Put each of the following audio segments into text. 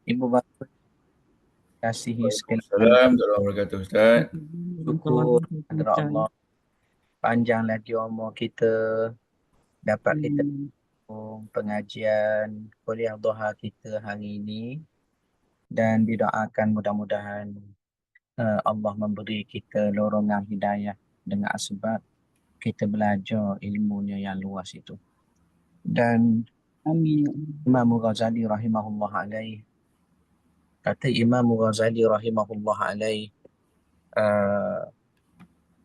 Ibu bapa kasihi sekalian, Waalaikumsalam warahmatullahi wabarakatuh, Ustaz. syukur kepada Allah panjang lagi umur kita dapat kita sambung pengajian kuliah duha kita hari ini, dan didoakan mudah-mudahan Allah memberi kita lorongan hidayah dengan sebab kita belajar ilmunya yang luas itu. Dan Imam Ghazali rahimahullah alaih, kata Imam Ghazali rahimahullah alaih, uh,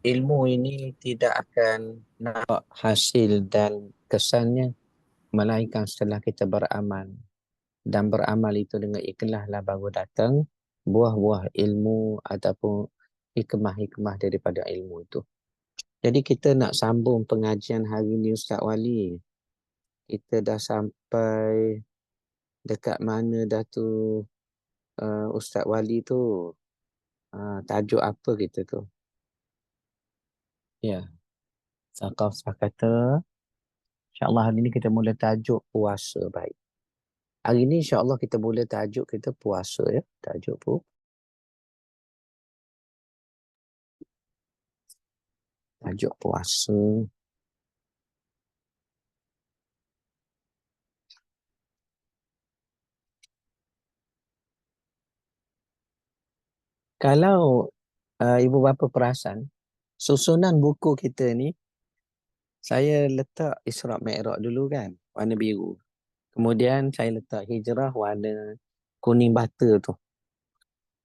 ilmu ini tidak akan nampak hasil dan kesannya melainkan setelah kita beramal. Dan beramal itu dengan ikhlaslah baru datang buah-buah ilmu ataupun hikmah-hikmah daripada ilmu itu. Jadi kita nak sambung pengajian hari ini, Ustaz Wali. Kita dah sampai dekat mana dah tu, Ustaz Wali tu? Tajuk apa kita tu? Ya, Saqaf kata, insyaAllah hari ini kita mula tajuk puasa baik. Hari ini insyaAllah kita mula tajuk kita puasa ya. Tajuk pun tajuk puasa. Kalau ibu bapa perasan, susunan buku kita ni, saya letak Isra' Mi'raj dulu kan, warna biru. Kemudian saya letak Hijrah warna kuning bata tu.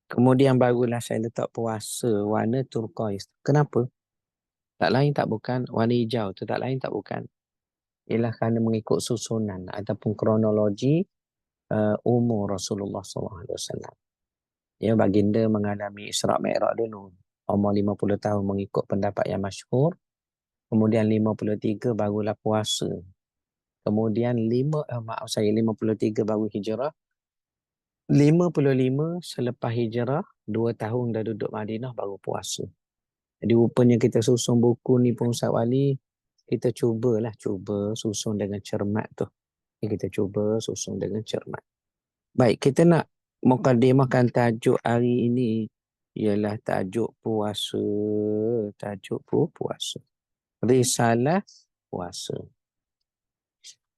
Kemudian barulah saya letak puasa warna turquoise. Kenapa? Tak lain tak bukan, warna hijau tu tak lain tak bukan. Ialah kerana mengikut susunan ataupun kronologi umur Rasulullah SAW. Ya, baginda mengalami Isra' Mi'raj dulu. Umur 50 tahun mengikut pendapat yang masyhur. Kemudian 53 barulah puasa. Kemudian 53 baru hijrah. 55 selepas hijrah, 2 tahun dah duduk Madinah baru puasa. Jadi rupanya kita susun buku ni pun Ustaz Wali, kita cuba susun dengan cermat tu. Kita cuba susun dengan cermat. Baik, kita nak mukadimahkan tajuk hari ini ialah tajuk puasa. Tajuk puasa. Risalah puasa.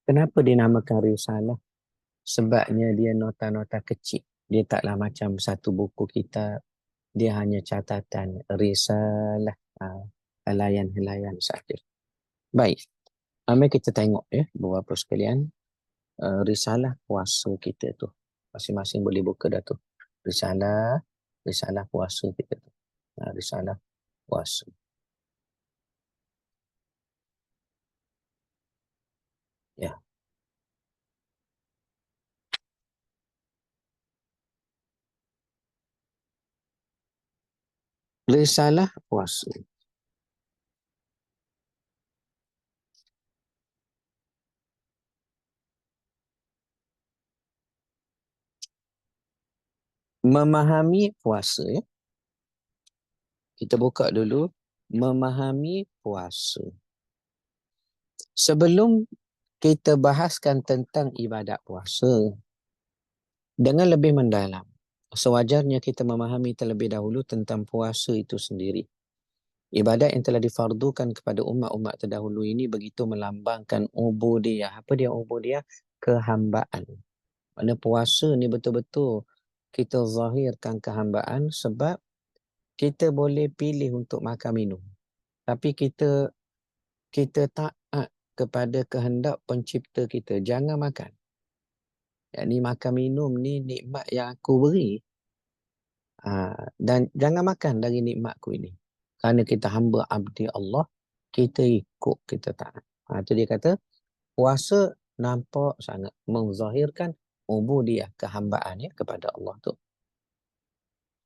Kenapa dinamakan risalah? Sebabnya dia nota-nota kecil. Dia taklah macam satu buku kitab. Dia hanya catatan risalah, helaian-helaian saja. Baik, mari kita tengok ya, beberapa sekalian, risalah puasa kita tu. Masing-masing boleh buka dah tu. Risalah puasa kita tu. Risalah puasa. Ya. Risalah puasa. Memahami puasa ya. Kita buka dulu. Memahami puasa. Sebelum kita bahaskan tentang ibadat puasa dengan lebih mendalam, sewajarnya kita memahami terlebih dahulu tentang puasa itu sendiri. Ibadat yang telah difardukan kepada umat-umat terdahulu ini begitu melambangkan ubudiyah. Apa dia ubudiyah? Kehambaan. Mana puasa ni betul-betul kita zahirkan kehambaan sebab kita boleh pilih untuk makan minum. Tapi kita taat kepada kehendak pencipta kita. Jangan makan. Yang ni makan minum ni nikmat yang aku beri. Dan jangan makan dari nikmatku ini. Kerana kita hamba abdi Allah, kita ikut, kita taat. Itu dia kata, puasa nampak sangat menzahirkan ubudiyah, kehambaan ya, kepada Allah tu.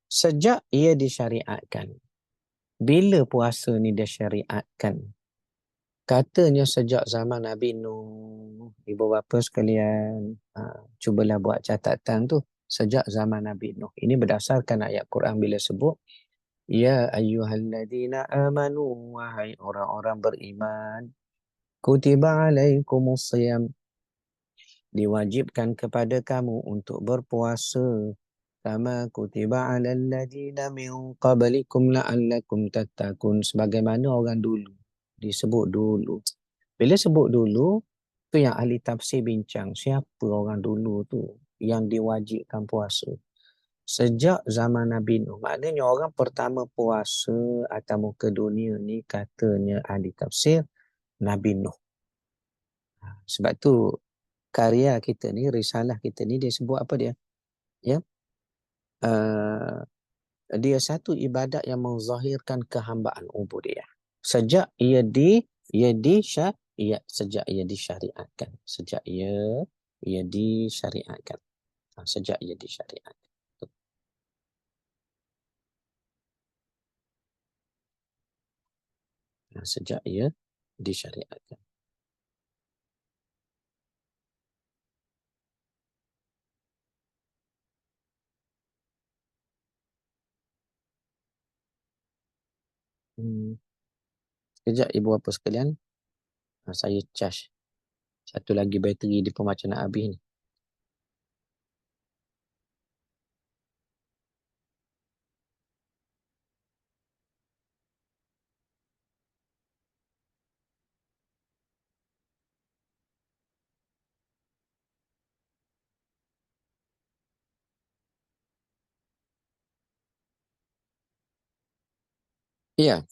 Sejak ia disyariatkan, bila puasa ni disyariatkan? Katanya sejak zaman Nabi Nuh. Ibu bapa sekalian, cubalah buat catatan tu. Sejak zaman Nabi Nuh. Ini berdasarkan ayat Quran bila sebut, Ya ayyuhalladzina amanu, wahai orang-orang beriman, kutiba alaikumus siyam, diwajibkan kepada kamu untuk berpuasa kama kutiba 'alal ladzina min qablikum la'allakum tattaqun, sebagaimana orang dulu disebut dulu. Bila sebut dulu tu yang ahli tafsir bincang siapa orang dulu tu yang diwajibkan puasa. Sejak zaman Nabi Nuh. Maknanya orang pertama puasa atas muka dunia ni katanya ahli tafsir Nabi Nuh. Sebab tu karya kita ni, risalah kita ni dia sebut apa dia? Ya. Uh, dia satu ibadat yang menzahirkan kehambaan ubudiyah. Sejak sejak ia disyariatkan. Ia disyariatkan. Sejak ia disyariatkan. Sejak ia disyariatkan. Sekejap ibu bapa sekalian. Saya charge. Satu lagi bateri di macam nak habis ni. Ya.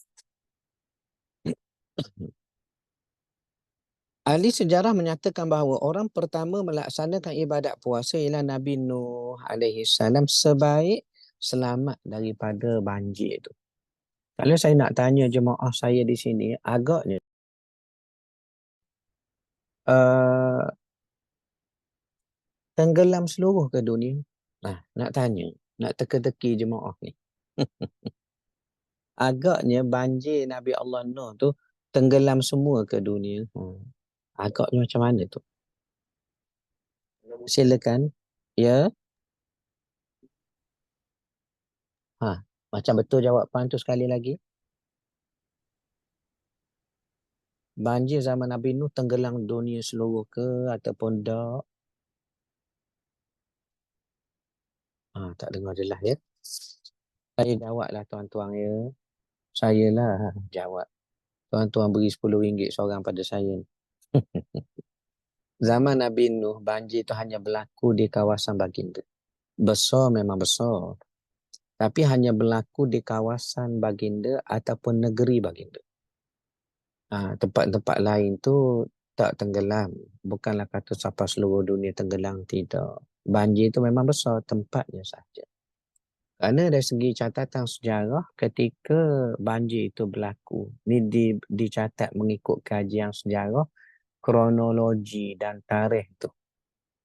Ahli sejarah menyatakan bahawa orang pertama melaksanakan ibadat puasa ialah Nabi Nuh alaihi salam sebaik selamat daripada banjir itu. Kalau saya nak tanya jemaah saya di sini, agaknya tenggelam seluruh ke dunia? Nak tanya, nak teka-teki jemaah ni. Agaknya banjir Nabi Allah Nuh tu tenggelam semua ke dunia. Agaknya macam mana tu? Silakan. Ya. Macam betul jawapan tu sekali lagi. Banjir zaman Nabi Nuh tenggelam dunia seluruh ke ataupun tak? Tak dengar jelas ya. Saya jawablah tuan-tuan ya. Saya lah jawab. Tuan-tuan beri RM10 seorang pada saya. Zaman Nabi Nuh, banjir itu hanya berlaku di kawasan baginda. Besar memang besar. Tapi hanya berlaku di kawasan baginda ataupun negeri baginda. Tempat-tempat lain tu tak tenggelam. Bukanlah kata sampai seluruh dunia tenggelam, tidak. Banjir itu memang besar, tempatnya saja. Kerana dari segi catatan sejarah, ketika banjir itu berlaku, ni dicatat mengikut kajian sejarah, kronologi dan tarikh tu.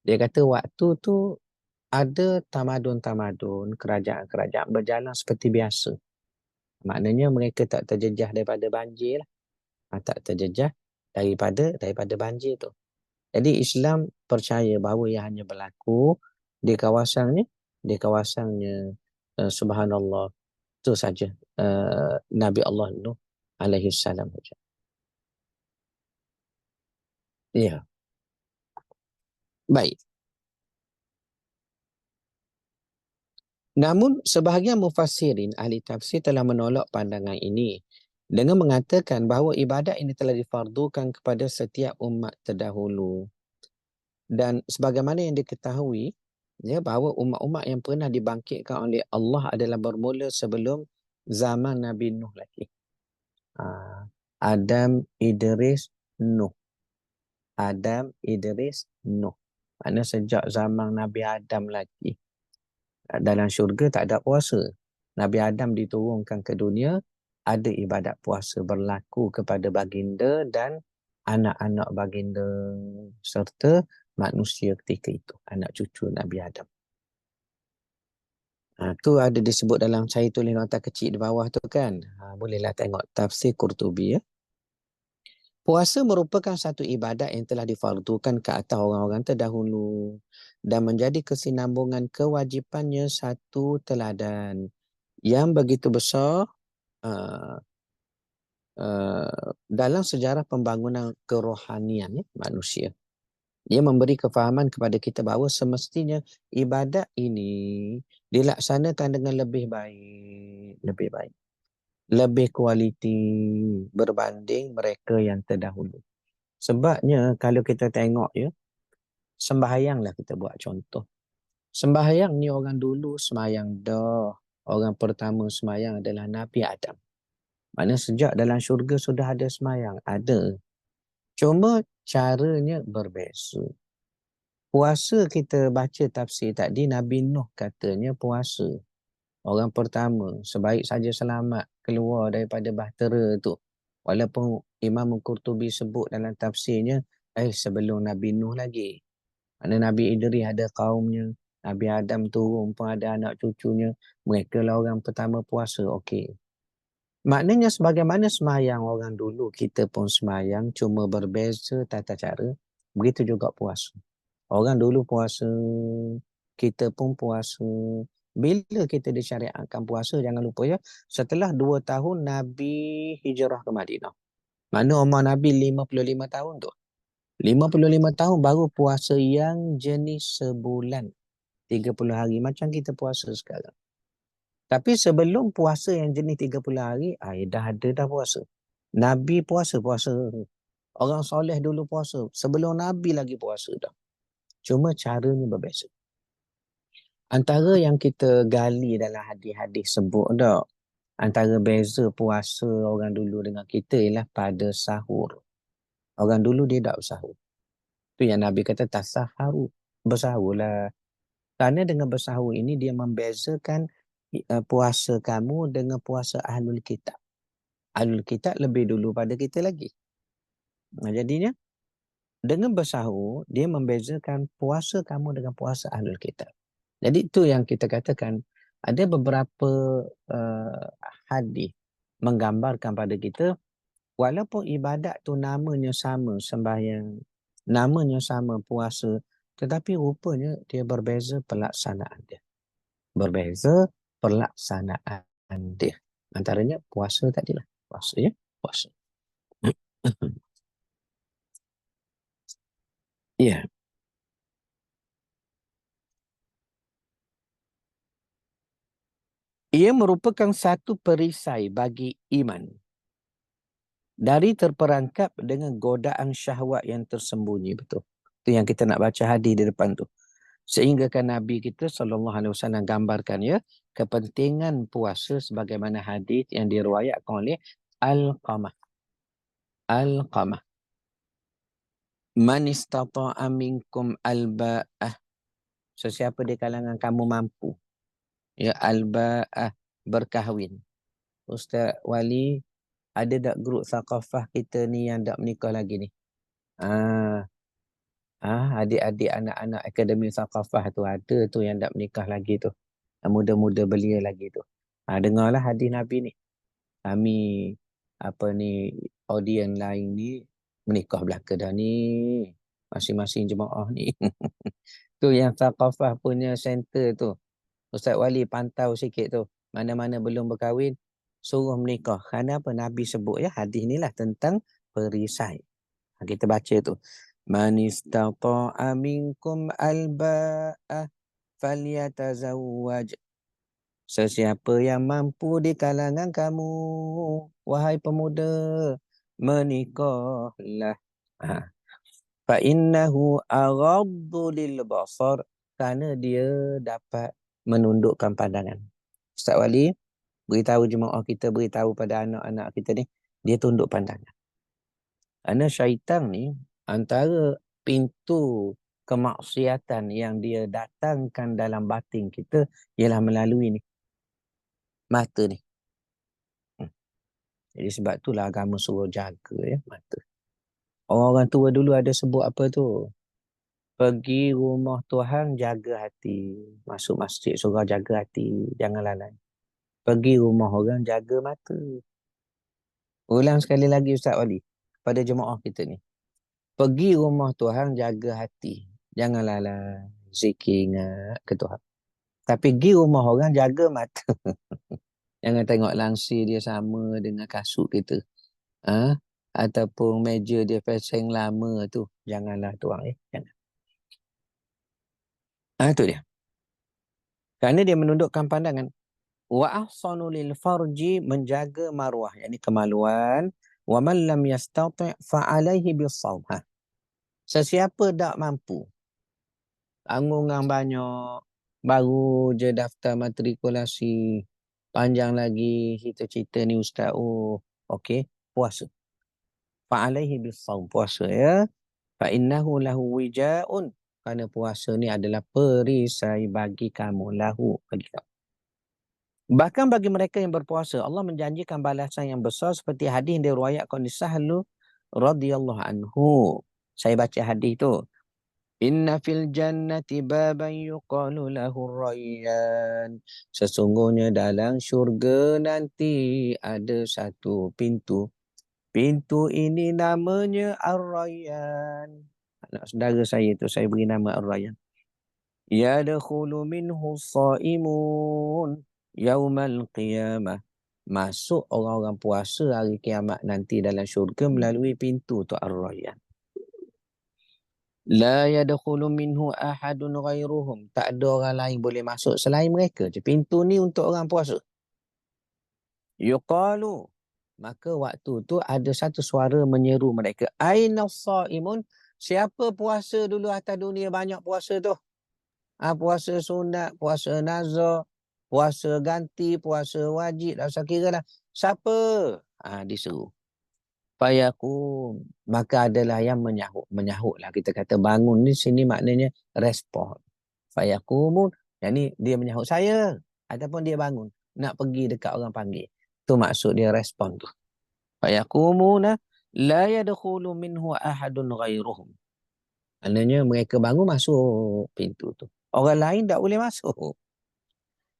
Dia kata waktu tu ada tamadun-tamadun, kerajaan-kerajaan berjalan seperti biasa. Maknanya mereka tak terjejah daripada banjir lah. Tak terjejah daripada banjir tu. Jadi Islam percaya bahawa ia hanya berlaku di kawasannya, subhanallah, itu saja Nabi Allah Nuh alaihi salam saja. Ya. Baik. Namun sebahagian mufassirin ahli tafsir telah menolak pandangan ini dengan mengatakan bahawa ibadat ini telah difardukan kepada setiap umat terdahulu. Dan sebagaimana yang diketahui, ya, bahawa umat-umat yang pernah dibangkitkan oleh Allah adalah bermula sebelum zaman Nabi Nuh lagi. Adam, Idris, Nuh. Adam, Idris, Nuh. Maknanya sejak zaman Nabi Adam lagi. Dalam syurga tak ada puasa. Nabi Adam diturunkan ke dunia, ada ibadat puasa berlaku kepada baginda dan anak-anak baginda serta manusia ketika itu, anak cucu Nabi Adam. Tu ada disebut dalam saya tulis nota kecil di bawah tu kan. Bolehlah tengok tafsir Qurtubi ya. Puasa merupakan satu ibadat yang telah difardukan ke atas orang-orang terdahulu dan menjadi kesinambungan kewajipannya satu teladan yang begitu besar dalam sejarah pembangunan kerohanian manusia. Dia memberi kefahaman kepada kita bahawa semestinya ibadat ini dilaksanakan dengan lebih baik, lebih kualiti berbanding mereka yang terdahulu. Sebabnya kalau kita tengok ya, sembahyanglah kita buat contoh. Sembahyang ni orang dulu sembahyang dah. Orang pertama sembahyang adalah Nabi Adam. Mana sejak dalam syurga sudah ada sembahyang? Ada. Cuma caranya berbeza. Puasa kita baca tafsir tadi, Nabi Nuh katanya puasa. Orang pertama, sebaik saja selamat keluar daripada bahtera tu. Walaupun Imam Qurtubi sebut dalam tafsirnya, sebelum Nabi Nuh lagi. Mana Nabi Idris ada kaumnya, Nabi Adam turun pun ada anak cucunya. Mereka lah orang pertama puasa. Okey. Maknanya sebagaimana semayang orang dulu, kita pun semayang, cuma berbeza tata cara. Begitu juga puasa. Orang dulu puasa, kita pun puasa. Bila kita disyariatkan puasa, jangan lupa ya, setelah 2 tahun Nabi hijrah ke Madinah. Mana umur Nabi 55 tahun tu. 55 tahun baru puasa yang jenis sebulan. 30 hari macam kita puasa sekarang. Tapi sebelum puasa yang jenis 30 hari, dah ada dah puasa. Nabi puasa. Orang soleh dulu puasa. Sebelum Nabi lagi puasa dah. Cuma caranya berbeza. Antara yang kita gali dalam hadis-hadis sebut dah, antara beza puasa orang dulu dengan kita ialah pada sahur. Orang dulu dia tak bersahur. Tu yang Nabi kata tasaharu. Bersahurlah. Kerana dengan bersahur ini dia membezakan puasa kamu dengan puasa Ahlul Kitab. Ahlul Kitab lebih dulu pada kita lagi. Jadinya dengan bersahur dia membezakan puasa kamu dengan puasa Ahlul Kitab. Jadi itu yang kita katakan ada beberapa hadis menggambarkan pada kita walaupun ibadat tu namanya sama sembahyang, namanya sama puasa, tetapi rupanya dia berbeza pelaksanaan dia. Berbeza pelaksanaan dia. Antaranya puasa tadilah. Puasa ya, puasa. Ya. Ia merupakan satu perisai bagi iman dari terperangkap dengan godaan syahwat yang tersembunyi. Betul. Itu yang kita nak baca hadis di depan tu. Sehingga kan Nabi kita SAW gambarkan ya, kepentingan puasa sebagaimana hadis yang diriwayatkan oleh Al-Qamah. Al-Qamah. Man istata'a minkum al-ba'ah. Sesiapa di kalangan kamu mampu. Ya, al-ba'ah, berkahwin. Ustaz Wali, ada tak grup thaqafah kita ni yang tak menikah lagi ni? Adik-adik anak-anak akademi thaqafah tu ada tu yang tak menikah lagi tu. Muda-muda belia lagi tu. Dengarlah hadis Nabi ni. Kami audien lain ni menikah belaka dah ni. Masing-masing jemaah ni. Tu yang thaqafah punya center tu. Ustaz Wali pantau sikit tu. Mana-mana belum berkahwin, suruh menikah. Kerana apa? Nabi sebut ya, hadis ni lah tentang perisai. Kita baca tu. Man istata'a minkum alba'ah falyatazawwaj. Sesiapa yang mampu di kalangan kamu, wahai pemuda, menikahlah. Fa innahu aghaddu lil basar, kerana dia dapat menundukkan pandangan. Ustaz Wali beritahu jemaah kita, beritahu pada anak-anak kita ni, dia tunduk pandangan. Kerana syaitan ni antara pintu kemaksiatan yang dia datangkan dalam batin kita ialah melalui ni, mata ni. Jadi sebab itulah agama suruh jaga ya mata. Orang-orang tua dulu ada sebut apa tu? Pergi rumah Tuhan jaga hati. Masuk masjid surah jaga hati. Jangan lalai. Pergi rumah orang jaga mata. Ulang sekali lagi Ustaz Wali pada jemaah kita ni. Pergi rumah Tuhan jaga hati. Jangan lalai. Zikir ingat ke Tuhan. Tapi pergi rumah orang jaga mata. Jangan tengok langsir dia sama dengan kasut kita. Ataupun meja dia fashion lama tu. janganlah tuang. Jangan. Itu dia. Kerana dia menundukkan pandangan. Wa ahsanu lil farji, menjaga maruah, yakni kemaluan. Wa man lam yastati' fa alaihi bis-shaum. Sesiapa tak mampu, tanggungan banyak, baru je daftar matrikulasi, panjang lagi cerita-cerita ni ustaz. Oh, okey, puasa. Fa alaihi bis-shaum, puasa ya. Fa innahu lahu wija'un, kerana puasa ni adalah perisai bagi kamu, lahu bagi kamu. Bahkan bagi mereka yang berpuasa, Allah menjanjikan balasan yang besar seperti hadis yang diriwayatkan oleh Sahlu radhiyallahu anhu. Saya baca hadis tu. Inna fil jannati baban yuqalu lahu Rayyan. Sesungguhnya dalam syurga nanti ada satu pintu. Pintu ini namanya Ar-Rayyan. Anak saudara saya tu saya beri nama Ar-Rayyan. Yadkhulu minhu as-saimun yaumal qiyamah. Masuk orang-orang puasa hari kiamat nanti dalam syurga melalui pintu tu Ar-Rayyan. La yadkhulu minhu ahadun ghairuhum. Tak ada orang lain boleh masuk selain mereka je. Pintu ni untuk orang puasa. Yuqalu. Maka waktu tu ada satu suara menyeru mereka. Aina as-saimun? Siapa puasa dulu atas dunia banyak puasa tu? Puasa sunat, puasa nazar, puasa ganti, puasa wajib, tak usah kira lah. Siapa? Disuruh. Fayakum. Maka adalah yang menyahut. Menyahut lah. Kita kata bangun ni sini maknanya respon. Fayakumun. Yang ni dia menyahut saya. Ataupun dia bangun. Nak pergi dekat orang panggil. Tu maksud dia respon tu. Fayakumuna la yadkhulu minhu ahadun ghairuhum. Maknanya mereka bangun masuk pintu tu. Orang lain tak boleh masuk.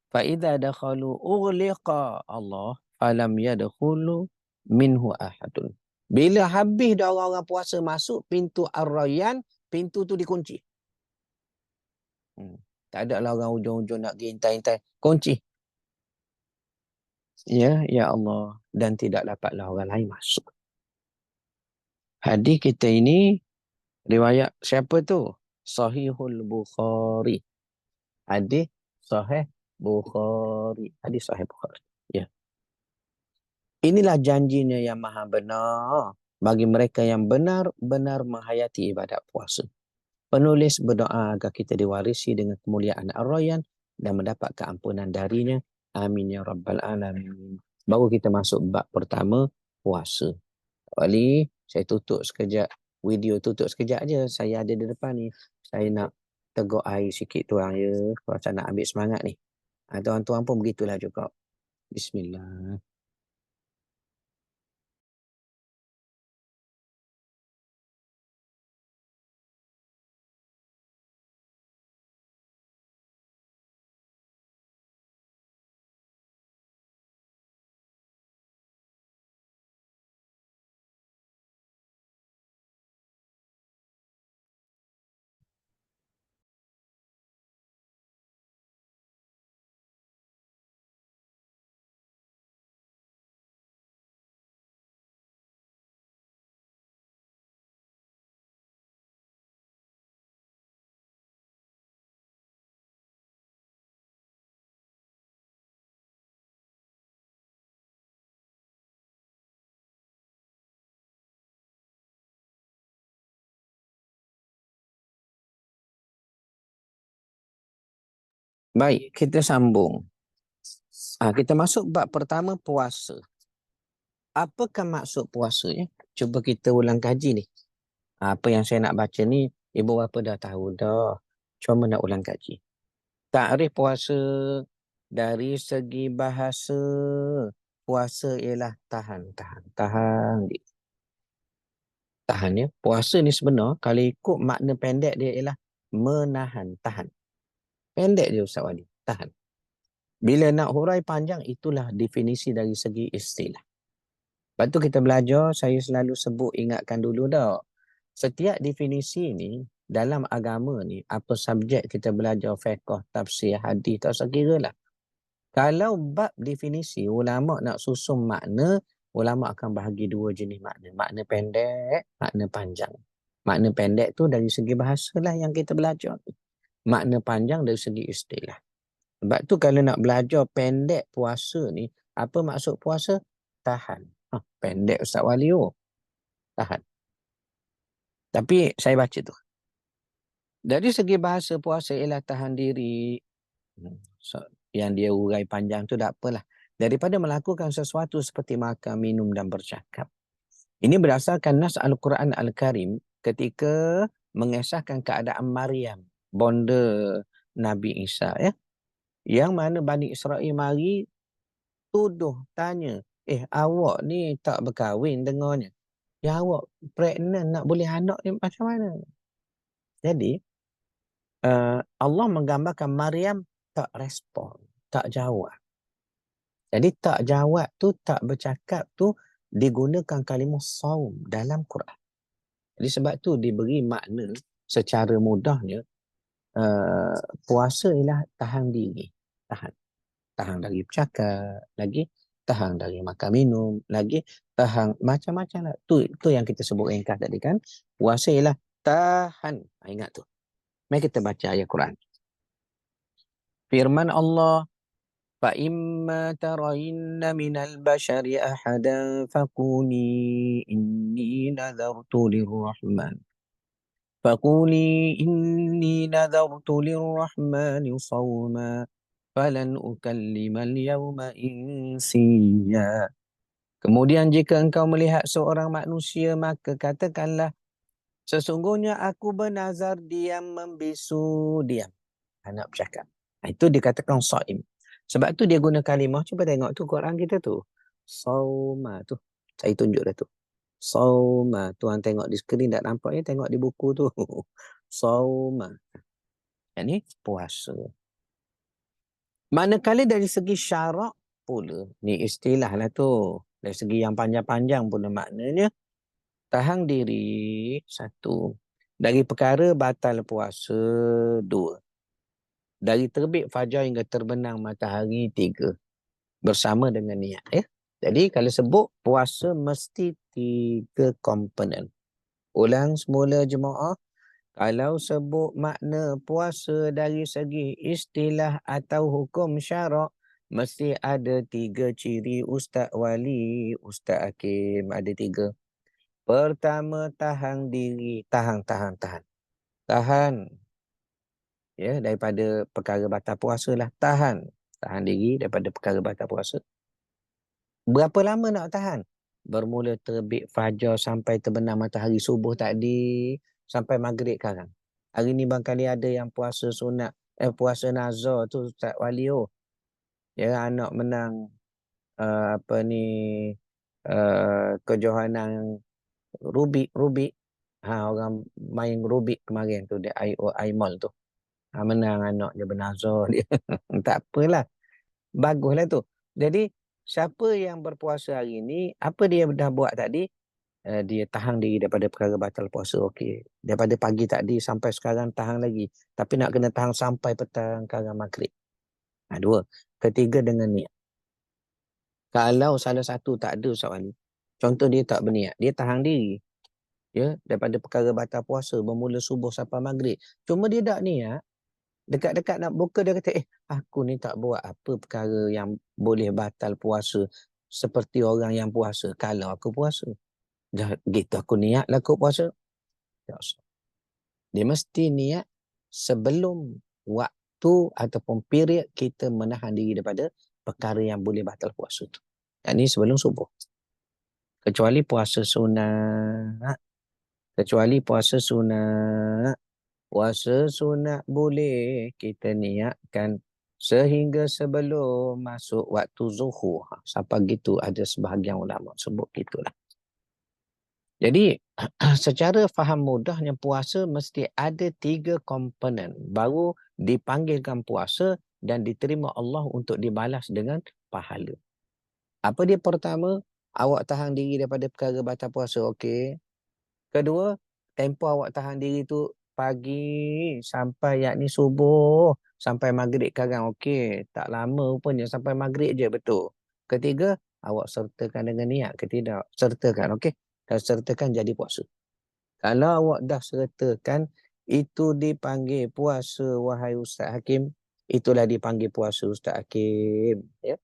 Fa'idha dakhalu ughliqa Allah falam yadkhulu minhu ahadun. Bila habis dah orang-orang puasa masuk pintu Ar-Rayyan, pintu tu dikunci. Tak ada lah orang ujung-ujung nak pergi hintai-hintai. Kunci. Ya Allah. Dan tidak dapatlah orang lain masuk. Hadis kita ini, riwayat siapa tu? Sahihul Bukhari. Hadis Sahih Bukhari. Hadis Sahih Bukhari. Ya. Inilah janjinya yang maha benar bagi mereka yang benar-benar menghayati ibadat puasa. Penulis berdoa agar kita diwarisi dengan kemuliaan Ar-Rayyan dan mendapat keampunan darinya. Amin ya Rabbal Alamin. Baru kita masuk bab pertama, puasa. Wali, saya tutup sekejap. Video tutup sekejap aja. Saya ada di depan ni. Saya nak teguk air sikit tuan ya. Kalau saya nak ambil semangat ni. Tuan-tuan pun begitulah juga. Bismillah. Baik, kita sambung. Kita masuk bab pertama, puasa. Apakah maksud puasa ya? Cuba kita ulang kaji ni. Apa yang saya nak baca ni, ibu bapa dah tahu dah. Cuma nak ulang kaji. Takrif puasa dari segi bahasa, puasa ialah tahan. Tahan ya. Puasa ni sebenar, kalau ikut makna pendek dia ialah menahan, tahan. Pendek dia Ustaz Wali, tahan. Bila nak hurai panjang, itulah definisi dari segi istilah. Lepas tu kita belajar, saya selalu sebut, ingatkan dulu dah. Setiap definisi ni, dalam agama ni, apa subjek kita belajar, fiqh, tafsir, hadis, tak usah kira lah. Kalau bab definisi, ulama nak susun makna, ulama akan bahagi dua jenis makna. Makna pendek, makna panjang. Makna pendek tu dari segi bahasa lah yang kita belajar. Makna panjang dari segi istilah. Sebab tu kalau nak belajar pendek puasa ni, apa maksud puasa? Tahan. Pendek Ustaz Wali. Tahan. Tapi saya baca tu. Dari segi bahasa puasa ialah tahan diri. So, yang dia urai panjang tu tak apalah. Daripada melakukan sesuatu seperti makan, minum dan bercakap. Ini berdasarkan nas Al-Quran Al-Karim ketika mengesahkan keadaan Maryam, bonda Nabi Isa, ya. Yang mana Bani Israel mari tuduh, tanya, awak ni tak berkahwin dengannya. Ya awak pregnant nak boleh anak ni macam mana? Jadi, Allah menggambarkan Maryam tak respon, tak jawab. Jadi tak jawab tu, tak bercakap tu digunakan kalimah saum dalam Quran. Jadi sebab tu diberi makna secara mudahnya puasa ialah tahan diri. Tahan dari bercakap, lagi tahan dari makan minum, lagi tahan macam-macam lah. Tu yang kita sebut ringkas tadi kan. Puasa ialah tahan. Ingat tu. Mari kita baca ayat Quran. Firman Allah, فَإِمَّا تَرَيِنَّ مِنَ الْبَشَرِ أَحَدًا فَقُولِي إِنِّي نَذَرْتُ لِلرَّحْمَنِ صَوْمًا فَلَنْ أُكَلِّمَ الْيَوْمَ إِنْسِيًّا. Kemudian jika engkau melihat seorang manusia, maka katakanlah, sesungguhnya aku bernazar diam membisu diam. Anak bercakap. Itu dikatakan saim. Sebab tu dia guna kalimah. Cuba tengok tu Quran kita tu. Sauma tu. Saya tunjuk dah tu. Sauma. Tuan tengok di skrin tak nampak ya. Tengok di buku tu. Sauma. Yang ni puasa. Manakala dari segi syarak pula. Ni istilah lah tu. Dari segi yang panjang-panjang pula maknanya. Tahan diri. Satu. Dari perkara batal puasa. Dua. Dari terbit fajar hingga terbenam matahari. Tiga. Bersama dengan niat. Ya? Jadi kalau sebut puasa mesti tiga komponen. Ulang semula jemaah. Kalau sebut makna puasa dari segi istilah atau hukum syarak, mesti ada tiga ciri Ustaz Wali, Ustaz Hakim. Ada tiga. Pertama, tahan diri. Tahan. Tahan. Ya, daripada perkara batal puasa lah. Tahan diri daripada perkara batal puasa. Berapa lama nak tahan? Bermula terbit fajar sampai terbenam matahari subuh tadi, sampai maghrib sekarang. Hari ni barangkali ada yang puasa sunat, puasa nazar tu Ustaz Walio. Ya, anak menang kejohanan Rubik. Orang main Rubik kemarin tu, di IMall tu. Menang anak dia bernazar dia. Tak apalah. Baguslah tu. Jadi, siapa yang berpuasa hari ini, apa dia dah buat tadi? Dia tahan diri daripada perkara batal puasa. Okey. Daripada pagi tadi sampai sekarang tahan lagi. Tapi nak kena tahan sampai petang sekarang maghrib. Dua. Ketiga dengan niat. Kalau salah satu tak ada soalan. Contoh dia tak berniat. Dia tahan diri. Ya, daripada perkara batal puasa. Bermula subuh sampai maghrib. Cuma dia tak niat. Dekat-dekat nak buka dia kata, aku ni tak buat apa perkara yang boleh batal puasa seperti orang yang puasa. Kalau aku puasa. Dah gitu aku niat lah aku puasa. Dia mesti niat sebelum waktu ataupun period kita menahan diri daripada perkara yang boleh batal puasa tu. Yang ni sebelum subuh. Kecuali puasa sunat. Puasa sunat boleh kita niatkan sehingga sebelum masuk waktu zuhur. Sampai gitu ada sebahagian ulama sebut gitulah. Jadi secara faham mudahnya puasa mesti ada tiga komponen. Baru dipanggilkan puasa dan diterima Allah untuk dibalas dengan pahala. Apa dia pertama? Awak tahan diri daripada perkara batal puasa. Okey. Kedua, tempoh awak tahan diri tu pagi sampai yakni subuh. Sampai maghrib sekarang. Okey. Tak lama rupanya. Sampai maghrib je betul. Ketiga, awak sertakan dengan niat ke tidak? Sertakan. Okey. Dan sertakan jadi puasa. Kalau awak dah sertakan, itu dipanggil puasa, wahai Ustaz Hakim. Itulah dipanggil puasa, Ustaz Hakim. Ya?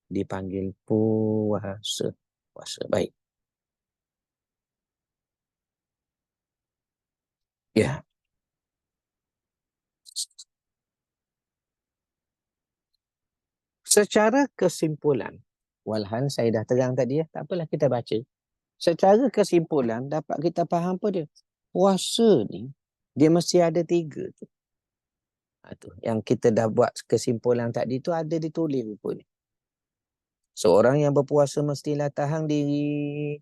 Dipanggil puasa. Puasa, baik. Ya. Secara kesimpulan, walhal saya dah terang tadi ya, tak apalah kita baca. Secara kesimpulan, dapat kita faham apa dia? Puasa ni, dia mesti ada 3 tu. Tu. Yang kita dah buat kesimpulan tadi tu ada ditulis rupanya. Seorang yang berpuasa mestilah tahan diri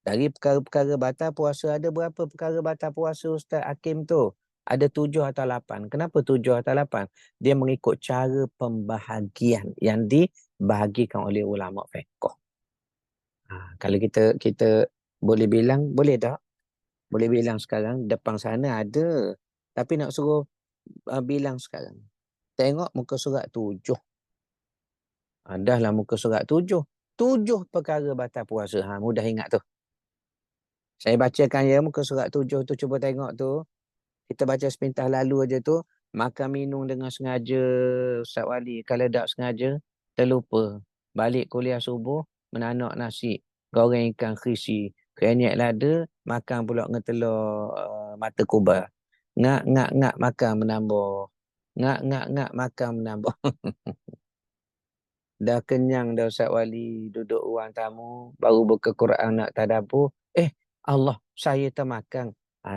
dari perkara-perkara batal puasa. Ada berapa perkara batal puasa Ustaz Hakim tu? Ada 7 atau 8. Kenapa 7 atau 8? Dia mengikut cara pembahagian yang dibahagikan oleh ulama fiqh. Kalau kita boleh bilang, boleh tak? Boleh bilang sekarang, depan sana ada. Tapi nak suruh bilang sekarang. Tengok muka surat 7. Dahlah muka surat 7. 7 perkara batal puasa. Mudah ingat tu. Saya bacakan ya muka surat 7 tu. Cuba tengok tu. Kita baca sepintas lalu aja tu. Makan minum dengan sengaja Ustaz Wali. Kalau tak sengaja, terlupa. Balik kuliah subuh, menanak nasi. Goreng ikan krisi. Kenyek lada, makan pula dengan telur mata kubah. Ngak makan menambah. Ngak makan menambah. Dah kenyang dah Ustaz Wali, duduk ruang tamu, baru buka Quran nak tadabbur. Allah, saya termakan.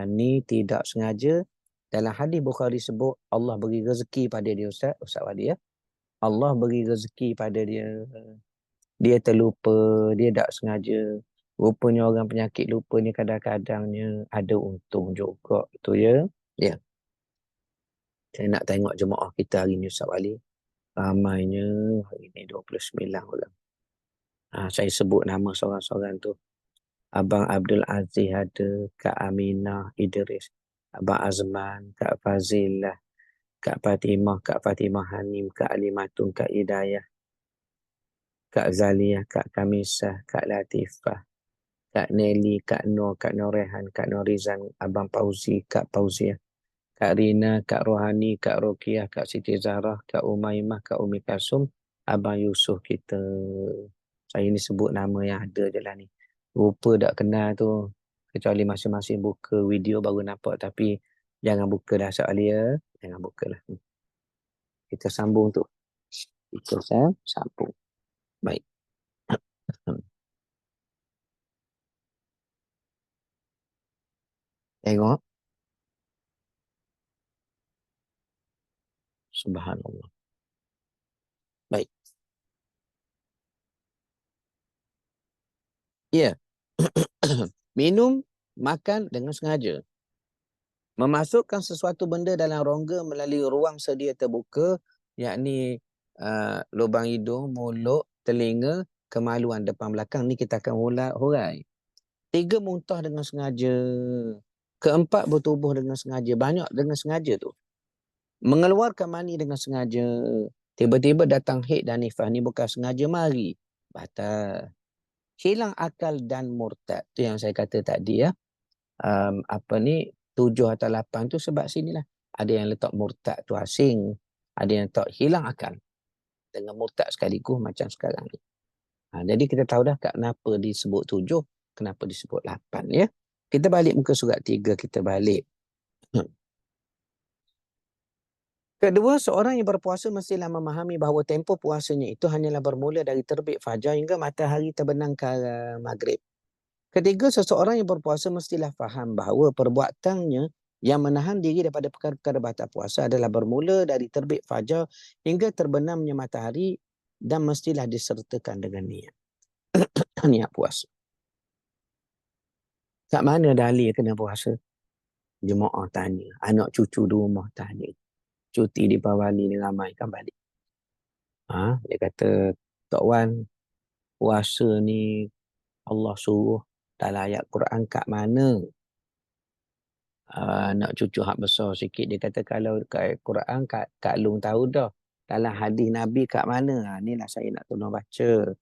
Ni tidak sengaja. Dalam hadis Bukhari sebut, Allah beri rezeki pada dia Ustaz Wali ya. Allah beri rezeki pada dia. Dia terlupa, dia tak sengaja. Rupanya orang penyakit lupa ni kadang-kadangnya ada untung juga tu ya. Ya. Saya nak tengok jemaah kita hari ni Ustaz Wali. Ramainya hari ni 29 orang. Saya sebut nama seorang-seorang tu. Abang Abdul Aziz ada, Kak Aminah Idris, Abang Azman, Kak Fazilah, Kak Fatimah Hanim, Kak Alimatun, Kak Hidayah, Kak Zaliyah, Kak Kamisah, Kak Latifah, Kak Nelly, Kak Nur, Kak Norehan, Kak Norizan, Abang Fauzi, Kak Fauziah, Kak Rina, Kak Rohani, Kak Rokiah, Kak Siti Zarah, Kak Umaymah, Kak Umi Kasum, Abang Yusof kita. Saya ni sebut nama yang ada je lah ni. Rupa tak kenal tu. Kecuali masing-masing buka video baru nampak. Tapi jangan buka dah soal dia. Jangan buka lah. Kita sambung tu. Kita sambung. Baik. Tengok. Subhanallah. Baik. Ya. Minum, makan dengan sengaja. Memasukkan sesuatu benda dalam rongga melalui ruang sedia terbuka, yakni lubang hidung, mulut, telinga, kemaluan depan belakang. Ni kita akan hurai. 3, muntah dengan sengaja. 4, bertubuh dengan sengaja. Banyak dengan sengaja tu. Mengeluarkan mani dengan sengaja. Tiba-tiba datang haid dan nifas. Ni bukan sengaja mari. Batal. Hilang akal dan murtad. Tu yang saya kata tadi ya. 7 atau 8 tu sebab sinilah. Ada yang letak murtad tu asing. Ada yang letak hilang akal. Dengan murtad sekaligus macam sekarang ni. Jadi kita tahu dah kenapa disebut 7, kenapa disebut 8 ya. Kita balik muka surat 3, kita balik. Kedua, seorang yang berpuasa mestilah memahami bahawa tempoh puasanya itu hanyalah bermula dari terbit fajar hingga matahari terbenam ke arah maghrib. Ketiga, seseorang yang berpuasa mestilah faham bahawa perbuatannya yang menahan diri daripada perkara-perkara batal puasa adalah bermula dari terbit fajar hingga terbenamnya matahari dan mestilah disertakan dengan niat. Niat puasa. Kat mana dalil kena puasa? Jemaah tanya. Anak cucu di rumah tanya. Cuti di Pawali ni ramaikan balik. Dia kata, Tok Wan, puasa ni Allah suruh dalam ayat Quran kat mana? Nak cucu hak besar sikit dia kata kalau kat Quran kat Long tahu dah. Dalam hadis Nabi kat mana? Inilah saya nak tolong baca.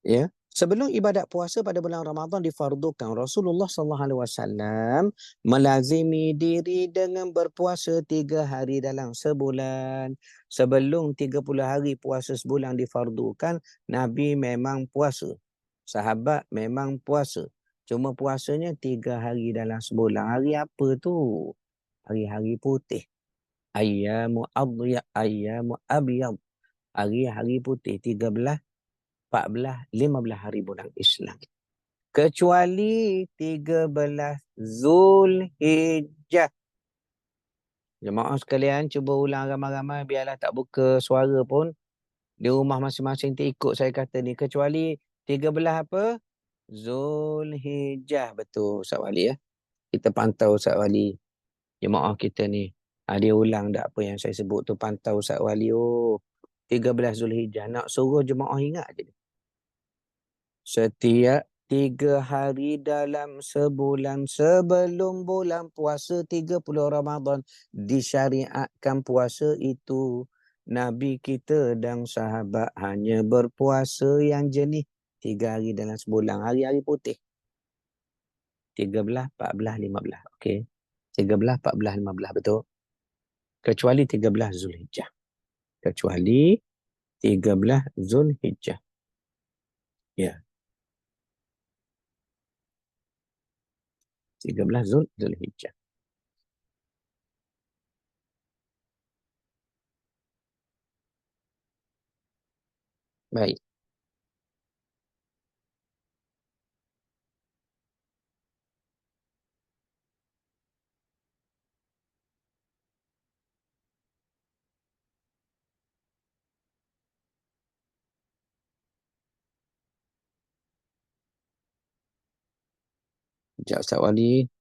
Ya. Sebelum ibadat puasa pada bulan Ramadan difardukan, Rasulullah SAW melazimi diri dengan berpuasa 3 hari dalam sebulan. Sebelum 30 hari puasa sebulan difardukan, Nabi memang puasa. Sahabat memang puasa. Cuma puasanya 3 hari dalam sebulan. Hari apa tu? Hari-hari putih. Ayyamu abyad. Hari-hari putih. 13, 14, 15 hari bulan Islam. Kecuali 13 Zulhijjah. Jemaah sekalian, cuba ulang ramai-ramai biarlah tak buka suara pun. Di rumah masing-masing ikut saya kata ni. Kecuali 13 apa? Zulhijjah. Betul Ustaz Wali ya. Kita pantau Ustaz Wali. Jemaah kita ni. Dia ulang tak apa yang saya sebut tu. Pantau Ustaz Wali. Oh, 13 Zulhijjah. Nak suruh jemaah ingat je. Setiap 3 hari dalam sebulan sebelum bulan puasa 30 Ramadan disyariatkan puasa itu. Nabi kita dan sahabat hanya berpuasa yang jenis 3 hari dalam sebulan. Hari-hari putih. 13, 14, 15. Okey. 13, 14, 15. Betul. Kecuali 13 Zulhijjah. Kecuali 13 Zulhijjah. Ya. 13 Zulhijjah. Baik. Sekejap Ustaz Wali.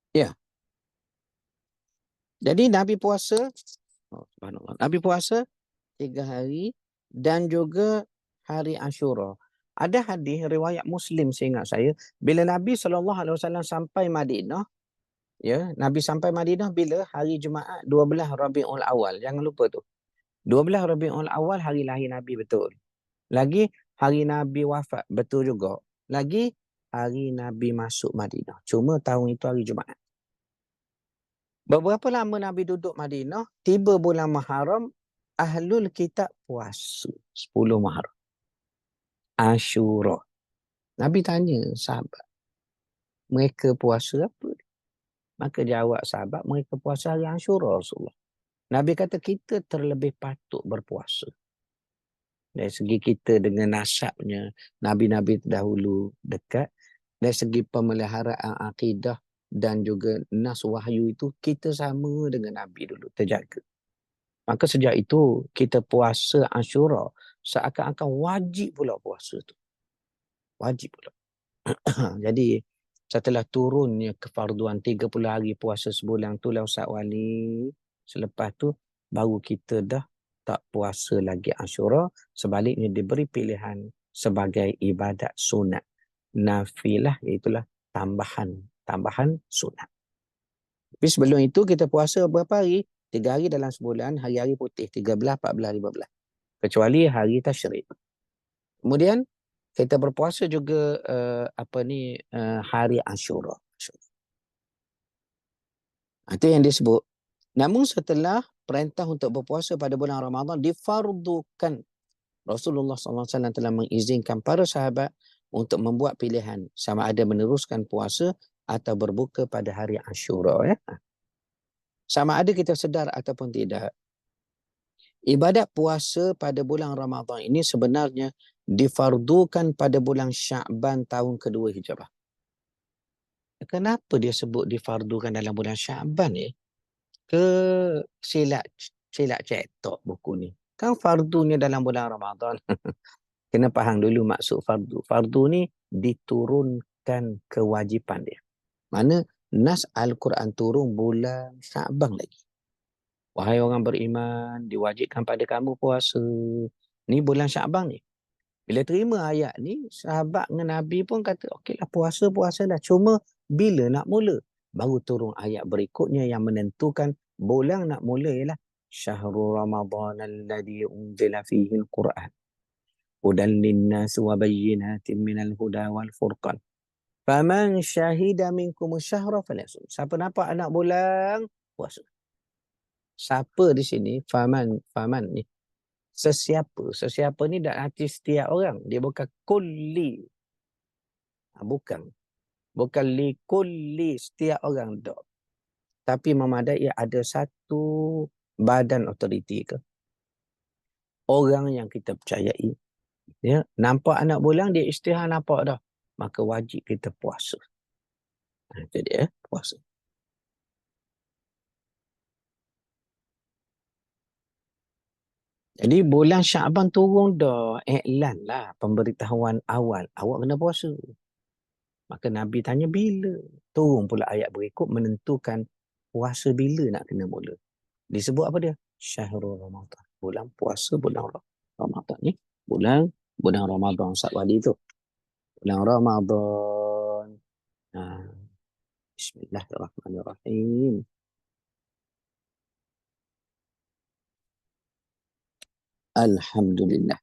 Ya. Jadi Nabi puasa, subhanallah. Nabi puasa 3 hari dan juga hari Ashura. Ada hadis riwayat Muslim seingat saya, bila Nabi SAW sampai Madinah, ya, Nabi sampai Madinah bila hari Jumaat 12 Rabiul Awal. Jangan lupa tu. 12 Rabiul Awal hari lahir Nabi betul. Lagi hari Nabi wafat betul juga. Lagi hari Nabi masuk Madinah. Cuma tahun itu hari Jumaat. Beberapa lama Nabi duduk Madinah, tiba bulan Muharram, Ahlul Kitab puasa 10 Muharram. Ashura. Nabi tanya sahabat, mereka puasa apa? Maka jawab sahabat, mereka puasa hari Ashura Rasulullah. Nabi kata kita terlebih patut berpuasa. Dari segi kita dengan nasabnya, Nabi-Nabi terdahulu dekat. Dari segi pemeliharaan akidah dan juga nas wahyu itu, kita sama dengan Nabi dulu, terjaga. Maka sejak itu, kita puasa Ashura seakan-akan wajib pula puasa tu. Wajib pula. Jadi, setelah turunnya kefarduan 30 hari puasa sebulan tu lah Ustaz Wali, selepas tu, baru kita dah tak puasa lagi Ashura. Sebaliknya diberi pilihan sebagai ibadat sunat. Nafilah, iaitulah tambahan sunat. Tapi sebelum itu kita puasa berapa hari? 3 hari dalam sebulan, hari-hari putih. 13, 14, 15. Kecuali hari tasyrik. Kemudian kita berpuasa juga hari Ashura. Itu yang disebut. Namun setelah perintah untuk berpuasa pada bulan Ramadan difardukan, Rasulullah SAW telah mengizinkan para sahabat untuk membuat pilihan sama ada meneruskan puasa atau berbuka pada hari Ashura. Ya? Sama ada kita sedar ataupun tidak. Ibadat puasa pada bulan Ramadan ini sebenarnya difardukan pada bulan Sya'ban tahun kedua Hijrah. Kenapa dia sebut difardukan dalam bulan Sya'ban ya? Ke silap silap cetok buku ni. Kan fardunya dalam bulan Ramadan. Kena faham dulu maksud fardu. Fardu ni diturunkan kewajipan dia. Mana nas Al-Quran turun bulan Sya'ban lagi. Wahai orang beriman, diwajibkan pada kamu puasa. Ni bulan Sya'ban ni. Bila terima ayat ni, sahabat dengan Nabi pun kata, okeylah puasa dah. Cuma bila nak mula? Baru turun ayat berikutnya yang menentukan bulan nak mula ialah Syahrul Ramadan alladhi unzila fihi al-Quran. Hudan linnas wa bayyinatin minal huda wal furqan. Faman syahida minkum syahra falyasum. Siapa nampak anak bulan, puasa. Siapa di sini? Faman ni. Sesiapa ni tak arti setiap orang. Dia bukan kulli. Bukan li kulli setiap orang tak. Tapi memadai ada satu badan otoriti ke. Orang yang kita percayai. Ya, nampak anak bulan dia istihar nampak dah. Maka wajib kita puasa. Itu dia puasa. Jadi bulan Sya'ban turun dah. Iklan lah pemberitahuan awal. Awak kena puasa. Maka Nabi tanya bila. Turun pula ayat berikut menentukan puasa bila nak kena mula. Disebut apa dia? Syahrul Ramadan. Bulan puasa bulan Ramadan ni. Bulan Ramadan Ustaz Wali tu. Bulan Ramadan. Nah, Bismillahirrahmanirrahim. Alhamdulillah.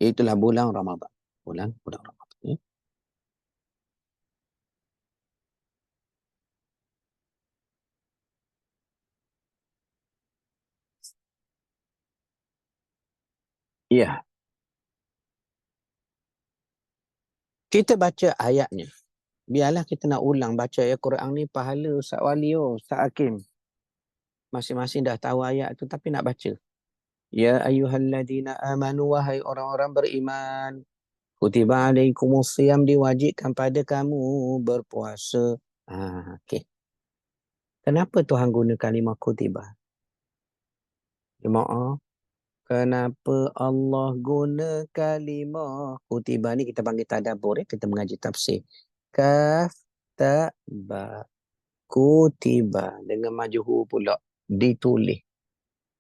Itulah bulan Ramadan. Bulan Ramadan ni. Ya. Kita baca ayatnya. Biarlah kita nak ulang baca ayat Quran ni pahala Ustaz Wali, Ustaz Hakim. Masing-masing dah tahu ayat tu tapi nak baca. Ya ayyuhalladzina amanu, wahai orang-orang beriman. Kutiba alaikumusiyam, diwajibkan pada kamu berpuasa. Okey. Kenapa Tuhan guna kalimah kutiba? Jemaah, kenapa Allah guna kalimah kutiba ni? Kita panggil tadabbur, kita mengaji tafsir. Kaf, ta, ba. Kutiba dengan majhul pula, ditulis.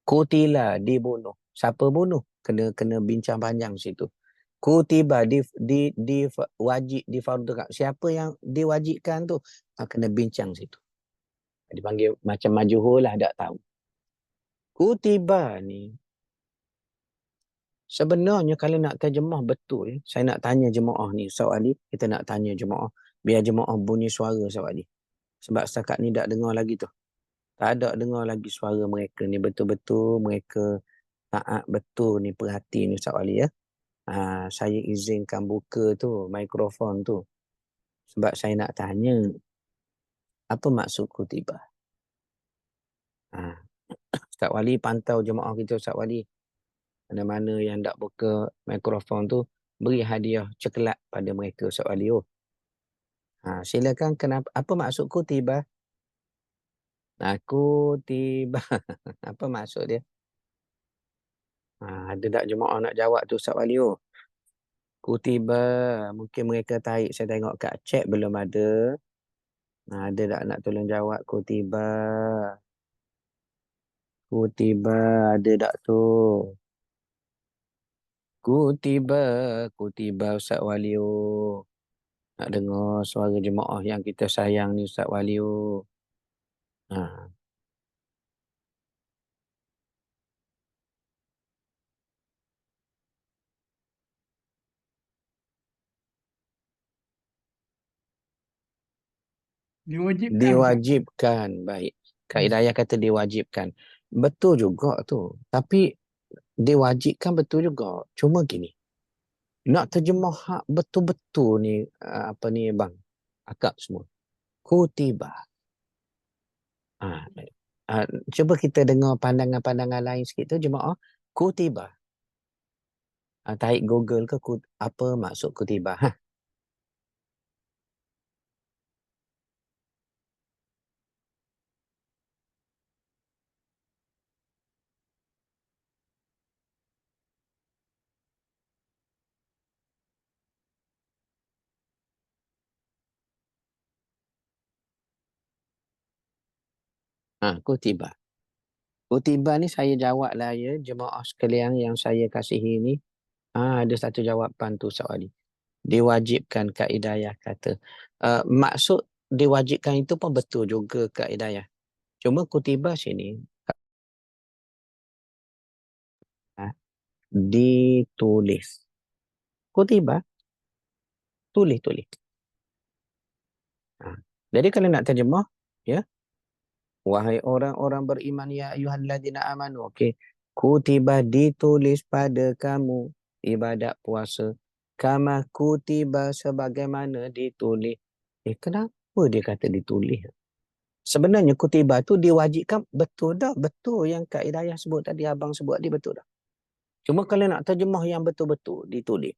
Kutila, dibunuh. Siapa bunuh? Kena bincang panjang situ. Kutiba, wajib, difardukan. Siapa yang diwajibkan tu? Kena bincang situ. Dipanggil macam majhul lah, tak tahu. Kutiba ni, sebenarnya kalau nak terjemah betul, saya nak tanya jemaah ni, Ustaz Ali, kita nak tanya jemaah. Biar jemaah bunyi suara Ustaz Ali. Sebab setakat ni tak dengar lagi tu. Tak ada dengar lagi suara mereka ni. Betul-betul mereka taat betul ni, perhati ni Ustaz Ali ya. Saya izinkan buka tu mikrofon tu. Sebab saya nak tanya, apa maksud kutiba? Ustaz Wali pantau jemaah kita Ustaz Wali. Mana-mana yang tak buka mikrofon tu, beri hadiah coklat pada mereka Ustaz Wali. Silakan, kenapa, apa maksud kutiba? Kutiba. Apa maksud dia? Ada tak jemaah nak jawab tu Ustaz Wali? Kutiba. Mungkin mereka tarik. Saya tengok kat chat belum ada. Ada tak nak tolong jawab kutiba? Kutiba. Ada tak tu? Kutiba Ustaz Wali. Nak dengar suara jemaah yang kita sayang ni Ustaz Wali. Diwajibkan. Baik. Kak Hidayah kata diwajibkan. Betul juga tu. Tapi diwajibkan betul juga. Cuma gini. Nak terjemah hak betul-betul ni, apa ni bang? Akak semua. Kutiba. Baik. Cuba kita dengar pandangan-pandangan lain sikit tu jemaah. Kutiba. Tarik Google ke apa maksud kutiba. Kutiba. Kutiba ni saya jawab lah ya jemaah sekalian yang saya kasihi ni. Ada satu jawapan tu soal ni. Diwajibkan Kak Hidayah kata. Maksud diwajibkan itu pun betul juga Kak Hidayah. Cuma kutiba sini ditulis. Kutiba tulis. Jadi kalau nak terjemah, ya, wahai orang-orang beriman ya ayyuhalladzina amanu. Okey. Kutiba ditulis pada kamu ibadat puasa. Kama kutiba sebagaimana ditulis. Kenapa dia kata ditulis? Sebenarnya kutiba tu diwajibkan, betul dah. Betul yang Kak Hidayah sebut tadi, abang sebut tadi betul dah. Cuma kalau nak terjemah yang betul-betul ditulis.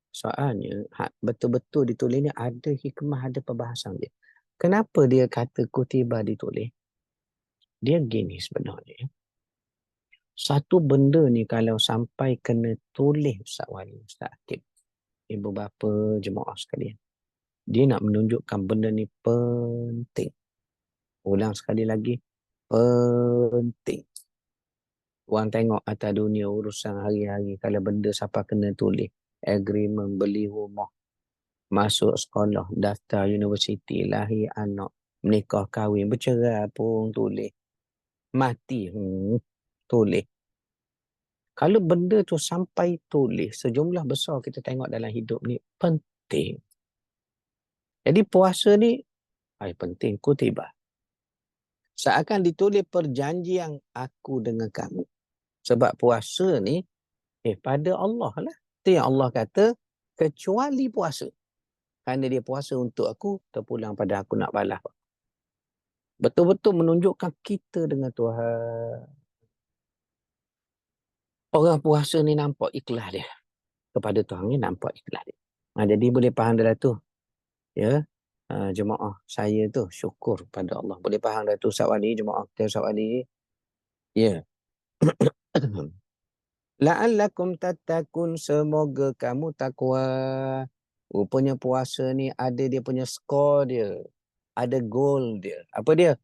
Soalnya betul-betul ditulis ni ada hikmah, ada perbahasan dia. Kenapa dia kata kutiba ditulis? Dia gini sebenarnya. Satu benda ni kalau sampai kena tulis Ustaz Wali, Ustaz Akib, ibu bapa, jemaah sekalian. Dia nak menunjukkan benda ni penting. Ulang sekali lagi. Penting. Orang tengok atas dunia urusan hari-hari. Kalau benda siapa kena tulis. Agreement, beli rumah, masuk sekolah, daftar universiti, lahir anak, menikah, kahwin, bercerai pun tulis. Mati, tulis. Kalau benda tu sampai tulis, sejumlah besar kita tengok dalam hidup ni, penting. Jadi puasa ni, penting, kutiba. Seakan ditulis perjanjian aku dengan kamu. Sebab puasa ni, pada Allah lah. Itu yang Allah kata, kecuali puasa. Kerana dia puasa untuk aku, terpulang pada aku nak balas. Betul-betul menunjukkan kita dengan Tuhan. Orang puasa ni nampak ikhlas dia. Kepada Tuhan ni nampak ikhlas dia. Jadi boleh faham dah tu. Ya. Jemaah saya tu syukur pada Allah. Boleh faham dah tu Ustaz Wali, jemaah kita Ustaz Wali. Ya. La'allakum tattaqun, semoga kamu takwa. Rupanya puasa ni ada dia punya skor dia. Ada goal dia. Apa dia?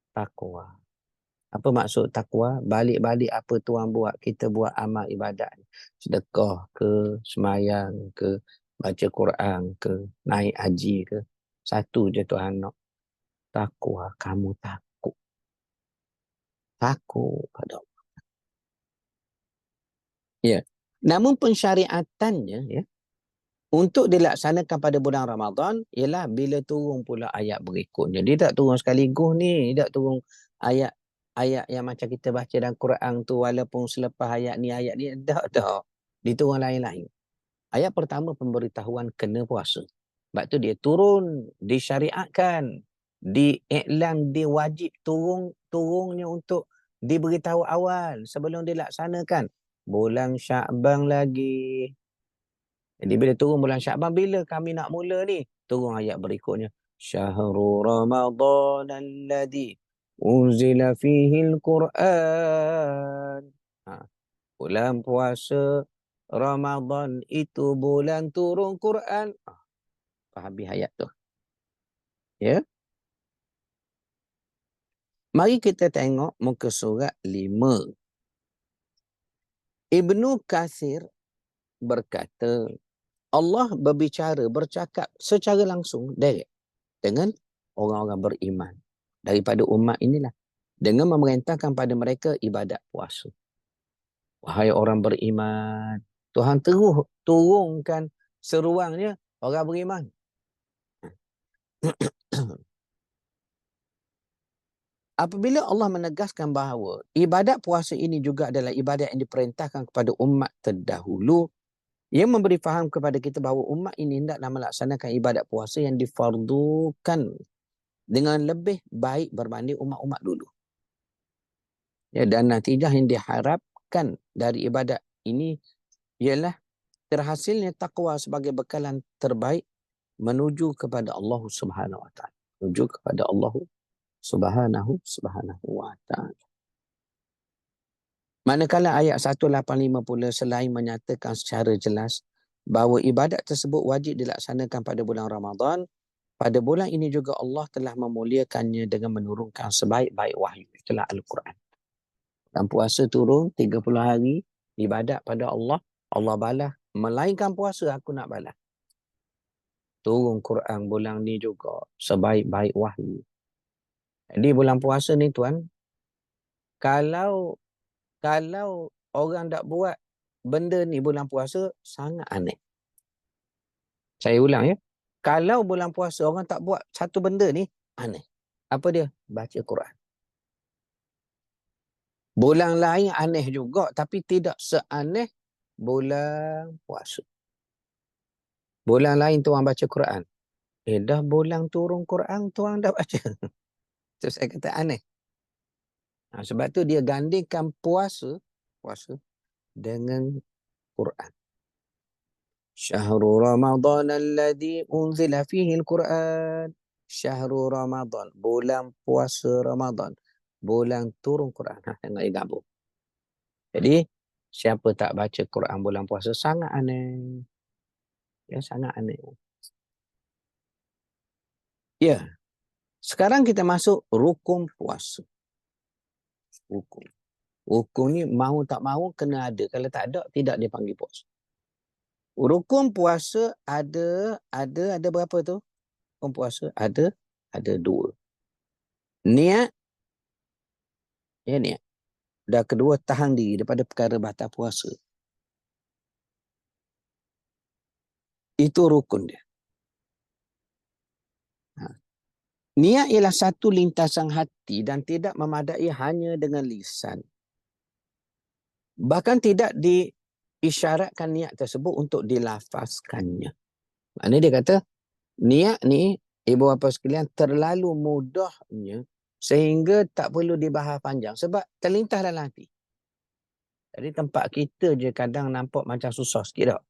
Takwa. Apa maksud takwa? Balik-balik apa Tuhan buat, kita buat amal ibadat. Sedekah ke, semayang ke, baca Quran ke, naik haji ke. Satu je Tuhan nak. Takwa, kamu takut. Takut pada Allah. Ya. Namun pensyariatannya, ya, untuk dilaksanakan pada bulan Ramadan ialah bila turun pula ayat berikutnya. Dia tak turun sekaligus ni. Dia tak turun ayat yang macam kita baca dalam Quran tu walaupun selepas ayat ni. Tak. Diturun lain-lain. Ayat pertama pemberitahuan kena puasa. Sebab tu dia turun, disyariatkan, diiklan, diwajib turunnya untuk diberitahu awal sebelum dilaksanakan. Bulan Sya'ban lagi. Jadi bila turun bulan Sya'ban, bila kami nak mula ni? Turun ayat berikutnya. Syahrul Ramadan alladhi unzila fihil Quran. Bulan puasa Ramadan itu bulan turun Quran. Fahami ayat tu. Ya. Mari kita tengok muka surat 5. Ibnu Katsir berkata, Allah bercakap secara langsung direct dengan orang-orang beriman daripada umat inilah dengan memerintahkan pada mereka ibadat puasa. Wahai orang beriman, Tuhan terus turunkan seruannya orang beriman. Apabila Allah menegaskan bahawa ibadat puasa ini juga adalah ibadat yang diperintahkan kepada umat terdahulu, ia memberi faham kepada kita bahawa umat ini hendaklah melaksanakan ibadat puasa yang difardukan dengan lebih baik berbanding umat-umat dulu. Ya, dan natijah yang diharapkan dari ibadat ini ialah terhasilnya takwa sebagai bekalan terbaik menuju kepada Allah Subhanahu wa taala. Menuju kepada Allah Subhanahu wa taala. Manakala ayat 185 pula selain menyatakan secara jelas bahawa ibadat tersebut wajib dilaksanakan pada bulan Ramadan, pada bulan ini juga Allah telah memuliakannya dengan menurunkan sebaik-baik wahyu. Itulah Al-Quran. Dan puasa turun 30 hari, ibadat pada Allah, Allah balas. Melainkan puasa aku nak balas. Turun Quran bulan ni juga sebaik-baik wahyu. Jadi bulan puasa ni tuan, kalau orang tak buat benda ni bulan puasa, sangat aneh. Saya ulang ya. Kalau bulan puasa orang tak buat satu benda ni, aneh. Apa dia? Baca Quran. Bulan lain aneh juga, tapi tidak seaneh bulan puasa. Bulan lain tuan baca Quran. Dah bulan turun Quran, tuan dah baca. Itu saya kata aneh. Sebab tu dia gandingkan puasa dengan Quran. Syahrul Ramadan alladhi unzila fihi al-Quran. Syahrul Ramadan. Bulan puasa Ramadan. Bulan turun Quran. Tengok dia gabung. Jadi, siapa tak baca Quran bulan puasa, sangat aneh. Ya, sangat aneh. Ya. Sekarang kita masuk rukun puasa. Rukun. Rukun ni mahu tak mahu kena ada. Kalau tak ada, tidak dipanggil puasa. Rukun puasa ada berapa tu? Rukun puasa ada 2. Niat. Ya, niat. Dan kedua, tahan diri daripada perkara batal puasa. Itu rukun dia. Niat ialah satu lintasan hati dan tidak memadai hanya dengan lisan. Bahkan tidak diisyaratkan niat tersebut untuk dilafazkannya. Maknanya dia kata, niat ni, ibu bapa sekalian, terlalu mudahnya sehingga tak perlu dibahas panjang. Sebab terlintas dalam hati. Jadi tempat kita je kadang nampak macam susah sikit tak?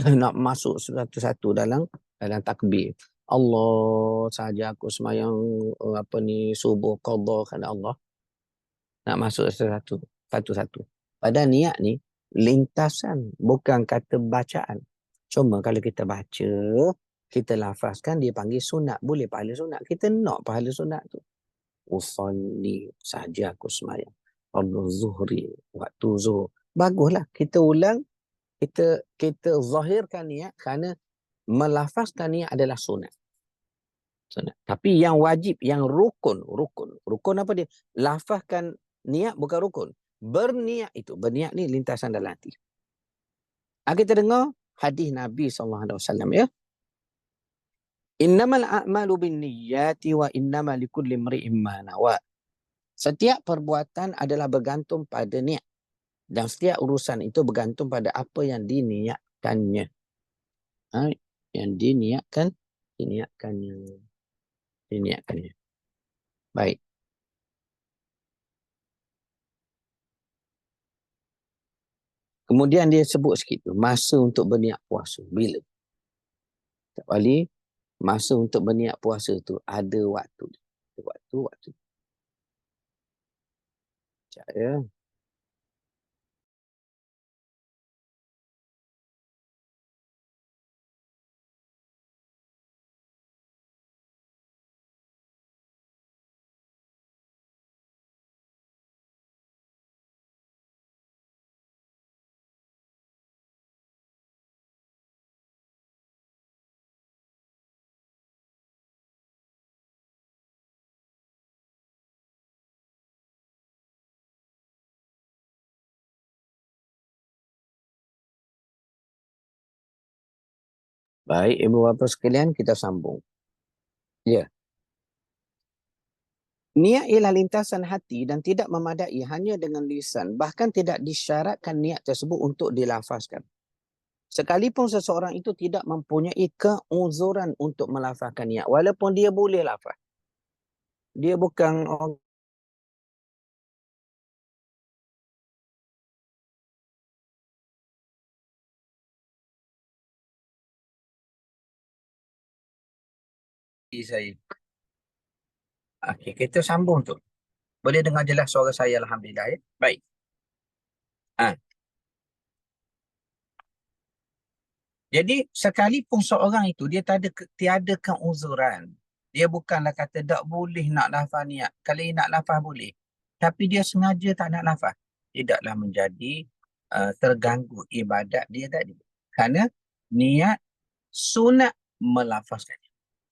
Nak masuk satu-satu dalam takbir. Allah saja aku semayang subuh qadha kerana Allah. Nak masuk satu-satu. Padahal niat ni lintasan, bukan kata bacaan. Cuma kalau kita baca, kita lafazkan, dia panggil sunat. Boleh pahala sunat. Kita nak pahala sunat tu. Usalli saja aku semayang. Fardu zuhri, waktu zuhur. Baguslah. Kita ulang, kita zahirkan niat kerana melafazkan niat adalah sunat. Tapi yang wajib, yang rukun. Rukun apa dia? Lafazkan niat bukan rukun. Berniat itu. Berniat ni lintasan dalam hati. Kita dengar hadis Nabi SAW ya. Innamal a'malu binniyati wa innamal likulli imri'in ma nawa. Setiap perbuatan adalah bergantung pada niat. Dan setiap urusan itu bergantung pada apa yang diniatkannya. Yang diniatkannya. Baik. Kemudian dia sebut sikit tu, masa untuk berniat puasa. Bila? Kecuali masa untuk berniat puasa tu ada waktu. Waktu. Sekejap ya. Baik, ibu bapa sekalian, kita sambung. Ya. Niat ialah lintasan hati dan tidak memadai hanya dengan lisan. Bahkan tidak disyaratkan niat tersebut untuk dilafazkan. Sekalipun seseorang itu tidak mempunyai keuzuran untuk melafazkan niat. Walaupun dia boleh lafaz. Dia bukan orang Saya. Okey, kita sambung tu. Boleh dengar jelas suara saya, Alhamdulillah ya. Baik. Ha. Jadi sekalipun seorang itu dia tiadakan uzuran. Dia bukanlah kata tak boleh nak lafaz niat. Kalau dia nak lafaz boleh. Tapi dia sengaja tak nak lafaz. Tidaklah menjadi terganggu ibadat dia tadi. Kerana niat sunat melafazkannya.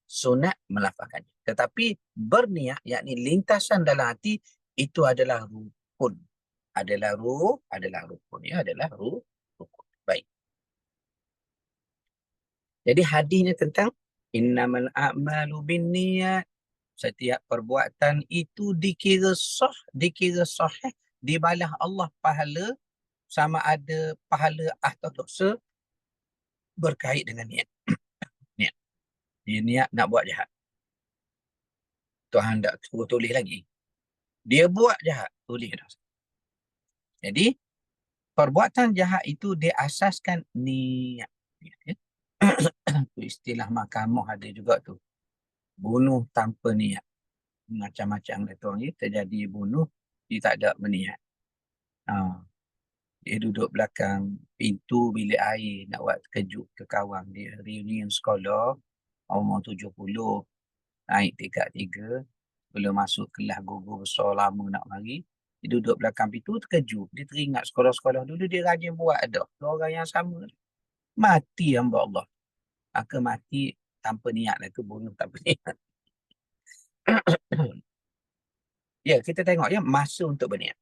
Sunat melafazkannya. Tetapi berniat, yakni lintasan dalam hati, itu adalah rukun. Adalah rukun. Ya, adalah rukun. Baik. Jadi hadisnya tentang innamal a'malu binniyat. Setiap perbuatan itu dikira sahih, dibalas Allah pahala, sama ada pahala atau dosa berkait dengan niat. Niat. Dia niat nak buat jahat. Tuhan tak suruh tulis lagi. Dia buat jahat, tulis dosa. Jadi, perbuatan jahat itu diasaskan niat. Ya. Itu istilah mahkamah ada juga tu. Bunuh tanpa niat. Macam-macam tu ni terjadi bunuh, dia tak ada berniat. Dia duduk belakang pintu bilik air nak buat kejut ke kawan dia. Reunion sekolah, umur 70, naik tingkat 3, belum masuk kelas guru besar lama nak mari. Dia duduk belakang pintu terkejut. Dia teringat sekolah-sekolah dulu dia rajin buat ada. Orang yang sama. Mati hamba Allah. Maka mati tanpa niat lah tu, bunuh tanpa niat. Ya, kita tengok ya, masa untuk berniat.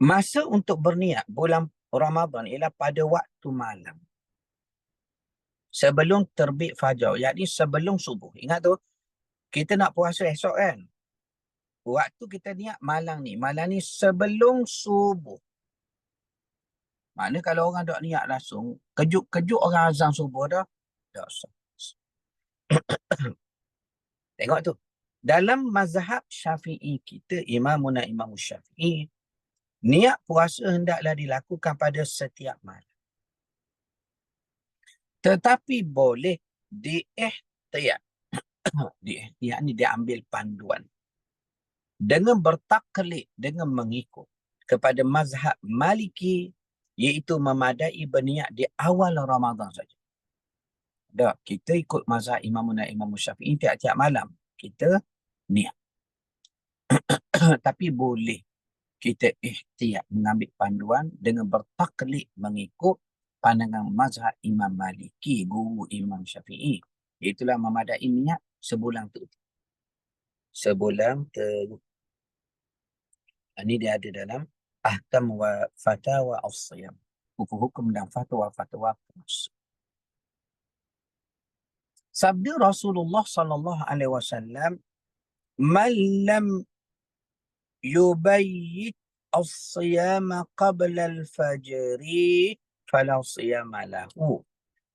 Masa untuk berniat bulan Ramadan ialah pada waktu malam. Sebelum terbit fajar, yakni sebelum subuh. Ingat tu, kita nak puasa esok kan? Waktu kita niat malam ni sebelum subuh. Mana kalau orang tak niat langsung, kejut-kejut orang azan subuh dah. Tak sah. Tengok tu. Dalam mazhab Syafi'i kita, Imamuna Imam Syafi'i, niat puasa hendaklah dilakukan pada setiap malam. Tetapi boleh diihtiyat. Diihtiyat ni diambil panduan. Dengan bertaklid, dengan mengikut kepada mazhab Maliki, iaitu memadai berniat di awal Ramadan saja. Tak, kita ikut mazhab Imamuna Imam Syafi'i tiap-tiap malam. Kita niat. Tapi boleh kita ihtiyat mengambil panduan dengan bertaklid mengikut pandangan mazhab Imam Maliki, guru Imam Syafi'i. Itulah memadai niat sebulan tu. Sebulan tu. Ini dia ada dalam Ahkam wa Fatawa As-Siyam. Hukum-hukum dan fatwa-fatwa puasa. Sabda Rasulullah sallallahu alaihi wasallam, "Man lam yubayyit as-siyama qabla al-fajri fala siyama lahu."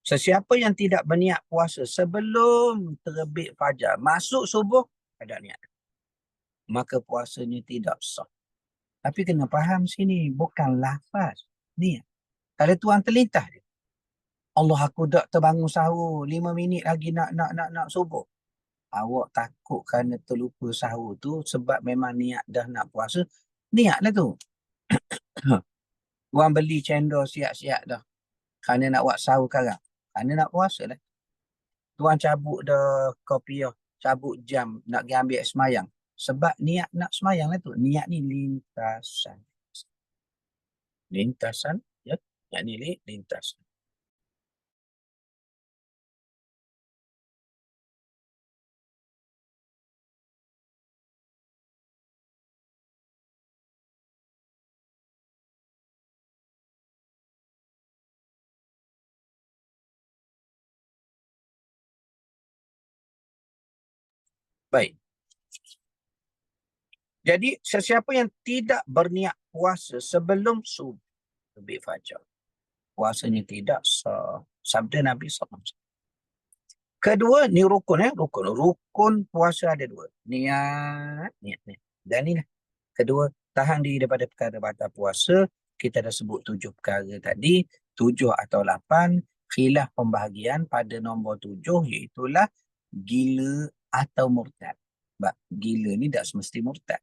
Sesiapa yang tidak berniat puasa sebelum terbit fajar, masuk subuh, ada niat, maka puasanya tidak sah. Tapi kena faham sini, bukan lafaz, niat. Kalau tuan terlintas dia, Allah aku tak terbangun sahur, 5 minit lagi nak subuh. Awak takut kerana terlupa sahur tu sebab memang niat dah nak puasa, niatlah tu. Tuan beli cendol siap-siap dah kerana nak buat sahur sekarang, kerana nak puasa lah. Tuan cabut dah kopiah, cabut jam nak pergi ambil semayang sebab niat nak semayang lah tu. Niat ni lintasan. Lintasan, ya. Niat ni lintasan. Baik. Jadi sesiapa yang tidak berniat puasa sebelum subuh terbit fajar, puasanya tidak sah. Sabda Nabi SAW. Kedua, ni rukun rukun. Rukun puasa ada dua. Niat. Dan inilah kedua, tahan diri daripada perkara batal puasa. Kita dah sebut 7 perkara tadi, 7 atau 8. Khilaf pembahagian pada nombor 7 iaitulah gila atau murtad. Sebab gila ni tak semesti murtad.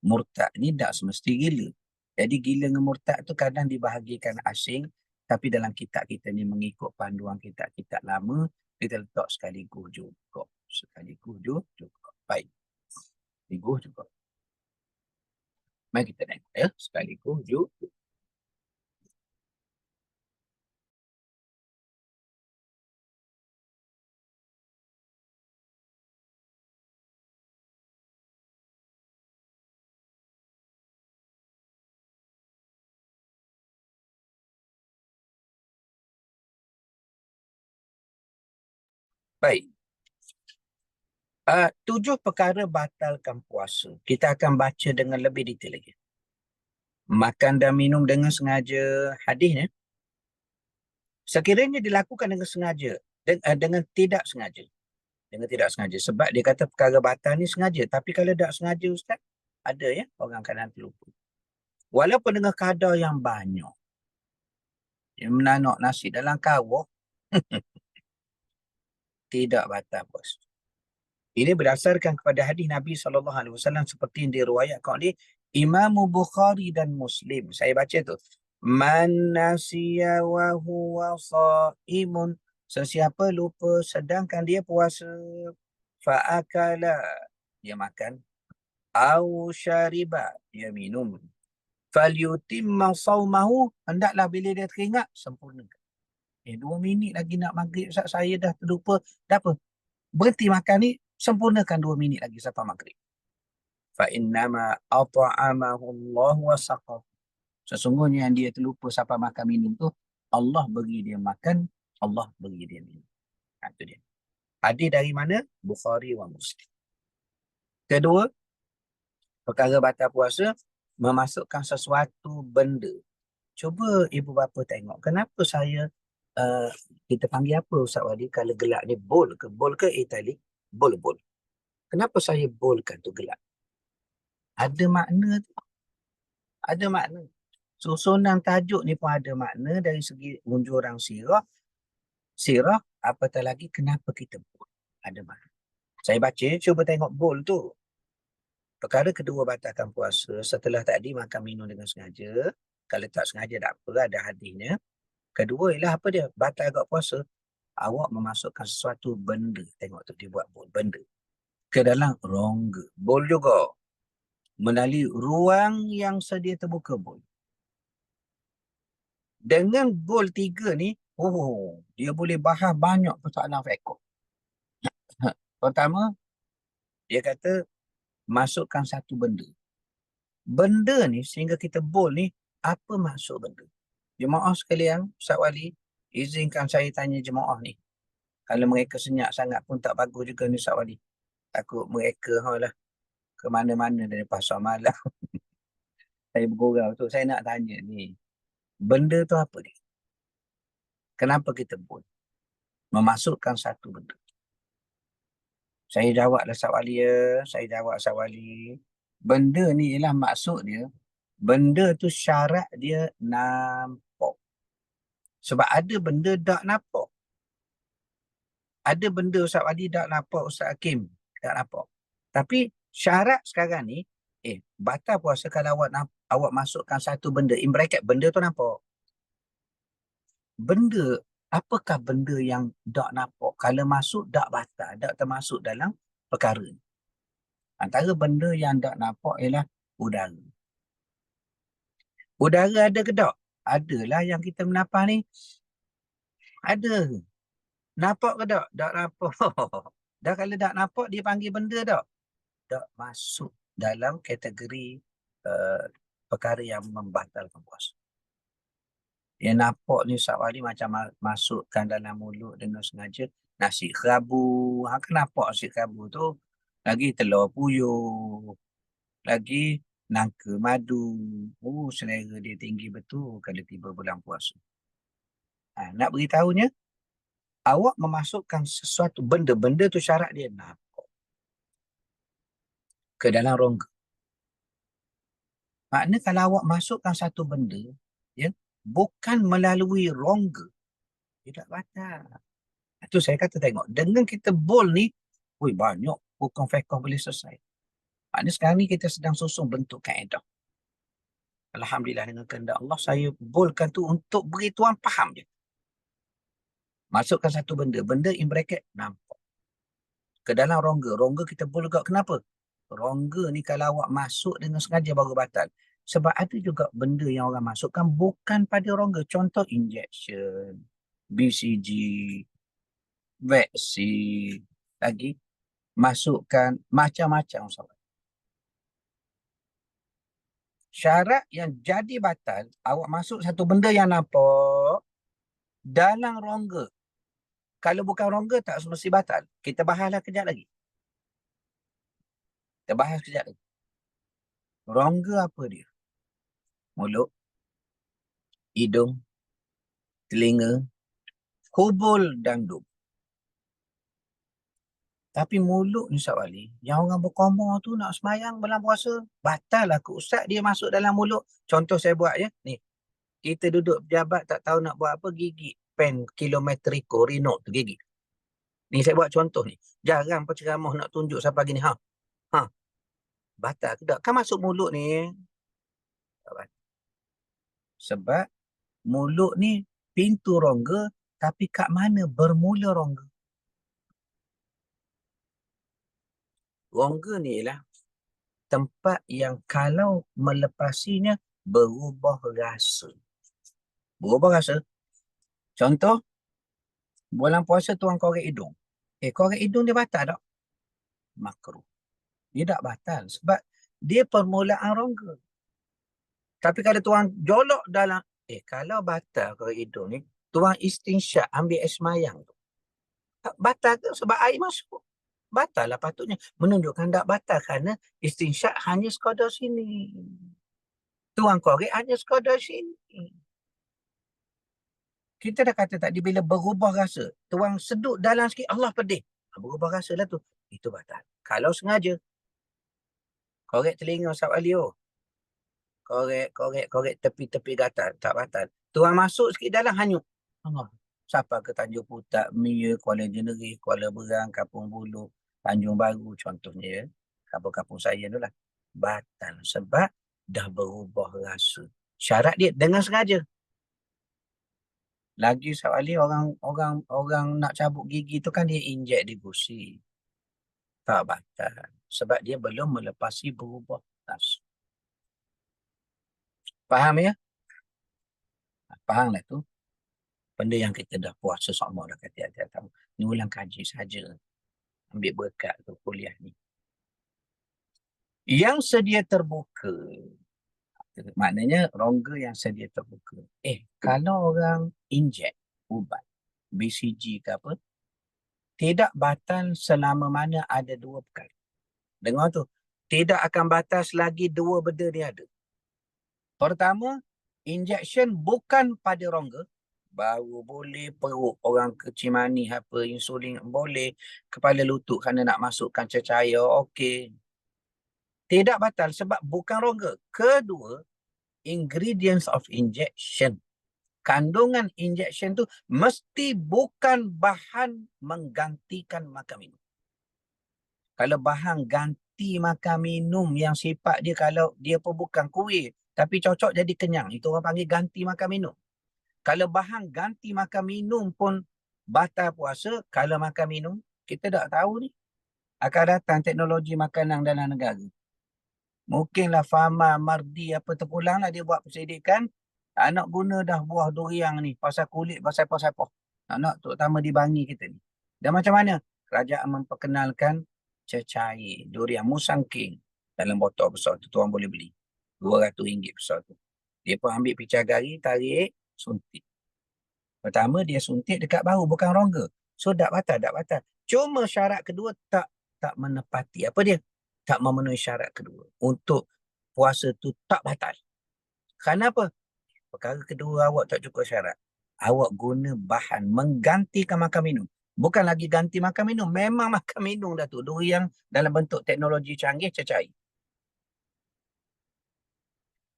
Murtad ni tak semesti gila. Jadi gila dengan murtad tu kadang dibahagikan asing, tapi dalam kitab kita ni mengikut panduan kitab-kitab lama, kita letak sekaligus juga. Sekaligus juga. Baik. Sekaligus juga. Mari kita tengok ya. Sekaligus juga. Baik. 7 perkara batalkan puasa. Kita akan baca dengan lebih detail lagi. Makan dan minum dengan sengaja. Hadisnya, sekiranya dilakukan dengan sengaja, dengan tidak sengaja. Dengan tidak sengaja. Sebab dia kata perkara batal ni sengaja. Tapi kalau tak sengaja, Ustaz, ada ya, orang kadang terlupa. Walaupun dengan kadar yang banyak. Dia menanuk nasi dalam kawah, tidak batal puasa. Ini berdasarkan kepada hadis Nabi SAW seperti yang diriwayatkan oleh Imam Bukhari dan Muslim. Saya baca tu. Man nasiya wa huwa shaimun. Sesiapa lupa sedangkan dia puasa. Fa'akala. Dia makan. Au syariba. Dia minum. Falyutimma sawmahu. Hendaklah bila dia teringat, sempurnakan. 2 minit lagi nak maghrib. Ustaz, saya dah terlupa. Dah apa? Berhenti makan ni, sempurnakan 2 minit lagi sampai maghrib. Fa'innama at'amahu Allah wa saqahu. Sesungguhnya yang dia terlupa sampai makan minum tu, Allah bagi dia makan, Allah bagi dia minum. Itu dia. Hadis dari mana? Bukhari wa Muslim. Kedua, perkara batal puasa, memasukkan sesuatu benda. Cuba ibu bapa tengok, kenapa saya, kita panggil apa Ustaz Wadi kalau gelak ni? Bol ke italik? Bol. Kenapa saya bolkan tu gelak? Ada makna tu. Ada makna. Susunan tajuk ni pun ada makna dari segi unjuran sirah. Sirah, apatah lagi kenapa kita bol. Ada makna. Saya baca, cuba tengok bol tu. Perkara kedua batalkan puasa, setelah tadi makan minum dengan sengaja. Kalau tak sengaja tak apa, ada hadisnya. Kedua ialah apa dia? Batal agak puasa. Awak memasukkan sesuatu benda. Tengok tu dia buat bol, benda. Ke dalam rongga. Bol juga. Melalui ruang yang sedia terbuka bol. Dengan bol 3 ni, dia boleh bahas banyak persoalan fiqh. Pertama, dia kata masukkan satu benda. Benda ni sehingga kita bol ni, apa maksud benda? Jemaah sekalian, Ustaz Wali, izinkan saya tanya jemaah ni. Kalau mereka senyap sangat pun tak bagus juga ni Ustaz Wali. Takut mereka lah ke mana-mana dari pasar malam. Saya bergurau tu, saya nak tanya ni. Benda tu apa dia? Kenapa kita bol? Memasukkan satu benda. Saya jawablah Ustaz Wali ya. Saya jawab Ustaz Wali. Benda ni ialah maksud dia. Benda tu syarat dia nampak. Sebab ada benda tak nampak. Ada benda Ustaz Wali tak nampak, Ustaz Hakim tak nampak. Tapi syarat sekarang ni, batal puasa kalau awak masukkan satu benda. In bracket, benda tu nampak. Benda, apakah benda yang tak nampak? Kalau masuk, tak batal. Tak termasuk dalam perkara ni. Antara benda yang tak nampak ialah udara. Udara ada ke tak? Adalah yang kita menapah ni. Ada. Nampak ke tak? Tak nampak. Dah kalau tak nampak, dia panggil benda tak? Tak masuk dalam kategori perkara yang membatalkan puasa. Yang nampak ni Ustaz Wali macam masukkan dalam mulut dengan sengaja. Nasi kerabu. Kan nampak nasi kerabu tu. Lagi telur puyuh. Lagi nangka madu. Selera dia tinggi betul kalau tiba bulan puasa. Nak beritahunya, awak memasukkan sesuatu benda tu syarat dia nampak ke dalam rongga. Makna kalau awak masukkan satu benda, ya, bukan melalui rongga, tidak batal. Itu saya kata tengok. Dengan kita bol ni, banyak hukum fiqh boleh selesai. Maknanya sekarang ni kita sedang susun bentuk kaedah. Alhamdulillah dengan kehendak Allah, saya bolkan tu untuk beri tuan faham je. Masukkan satu benda in bracket, nampak. Ke dalam rongga. Rongga kita bol juga. Kenapa? Rongga ni kalau awak masuk dengan sengaja baru batal. Sebab ada juga benda yang orang masukkan bukan pada rongga. Contoh injection, BCG, vaksin, lagi masukkan macam-macam. Syarat yang jadi batal, awak masuk satu benda yang nampak dalam rongga. Kalau bukan rongga, tak semesti batal. Kita bahaslah kejap lagi. Kita bahas kejap lagi. Rongga apa dia? Mulut, hidung, telinga, hubul dan dum. Tapi mulut ni Ustaz Wali, yang orang berkomor tu nak semayang bulan puasa, batal lah ke Ustaz dia masuk dalam mulut. Contoh saya buat ya, ni. Kita duduk pejabat tak tahu nak buat apa, gigit pen kilometriko, rinok tu gigit. Ni saya buat contoh ni. Jarang penceramah nak tunjuk sampai gini. Batal ke tak? Kan masuk mulut ni. Sebab mulut ni pintu rongga, tapi kat mana bermula rongga? Rongga ni ialah tempat yang kalau melepasinya berubah rasa. Berubah rasa. Contoh, bulan puasa tuan korek hidung. Korek hidung dia batal tak? Makruh. Dia tak batal sebab dia permulaan rongga. Tapi kalau tuan jolok dalam, kalau batal korek hidung ni, tuan istinsyak ambil air semayang tu. Batal ke? Sebab air masuk. Batal lah patutnya. Menunjukkan tak batal kerana istinsyak hanya sekadar sini. Tuan korek hanya sekadar sini. Kita dah kata tadi bila berubah rasa, tuan sedut dalam sikit, Allah pedih. Berubah rasa lah tu. Itu batal. Kalau sengaja, korek telinga Ustaz Ali, korek tepi-tepi gatal, tak batal. Tuan masuk sikit dalam, hanyut. Allah. Siapa ke Tanjung Putak, Mia, Kuala Jeneris, Kuala Berang, Kampung Bulu, Tanjung Baru contohnya ya. Kampung-kampung saya tu lah. Batal sebab dah berubah rasa. Syarat dia dengan sengaja. Lagi sekali orang nak cabut gigi tu kan dia injek di gusi. Tak batal. Sebab dia belum melepasi berubah rasa. Faham ya? Faham lah tu. Benda yang kita dah puasa sama dah kata hati tahu. Ni ulang kaji saja. Ambil berkat tu kuliah ni. Yang sedia terbuka. Maknanya rongga yang sedia terbuka. Kalau orang injek ubat, BCG ke apa, tidak batal selama mana ada dua perkara. Dengar tu. Tidak akan batal selagi dua benda dia ada. Pertama, injection bukan pada rongga. Baru boleh, perut orang kecil manis apa, insulin boleh, kepala lutut kerana nak masukkan cecair, okey. Tidak batal sebab bukan rongga. Kedua, ingredients of injection. Kandungan injection tu mesti bukan bahan menggantikan makan minum. Kalau bahan ganti makan minum yang sifat dia kalau dia pun bukan kuih, tapi cocok jadi kenyang, itu orang panggil ganti makan minum. Kalau bahan ganti makan minum pun batal puasa, kalau makan minum, kita tak tahu ni. Akan datang teknologi makanan dalam negara. Mungkinlah Fama, Mardi apa terpulang lah dia buat persedikan. Nak guna dah buah durian ni, pasal kulit, pasal apa-apa. Nak terutama di Bangi kita ni. Dan macam mana? Kerajaan memperkenalkan cecair, durian Musang King dalam botol besar tu, tuan boleh beli. RM200 besar tu. Dia pun ambil picah gari, tarik, suntik. Pertama dia suntik dekat bahu, bukan rongga. So tak batal. Cuma syarat kedua tak menepati. Apa dia? Tak memenuhi syarat kedua. Untuk puasa tu tak batal. Kenapa? Perkara kedua awak tak cukup syarat. awak guna bahan menggantikan makan minum. Bukan lagi ganti makan minum, memang makan minum dah tu. Duri yang dalam bentuk teknologi canggih cecair.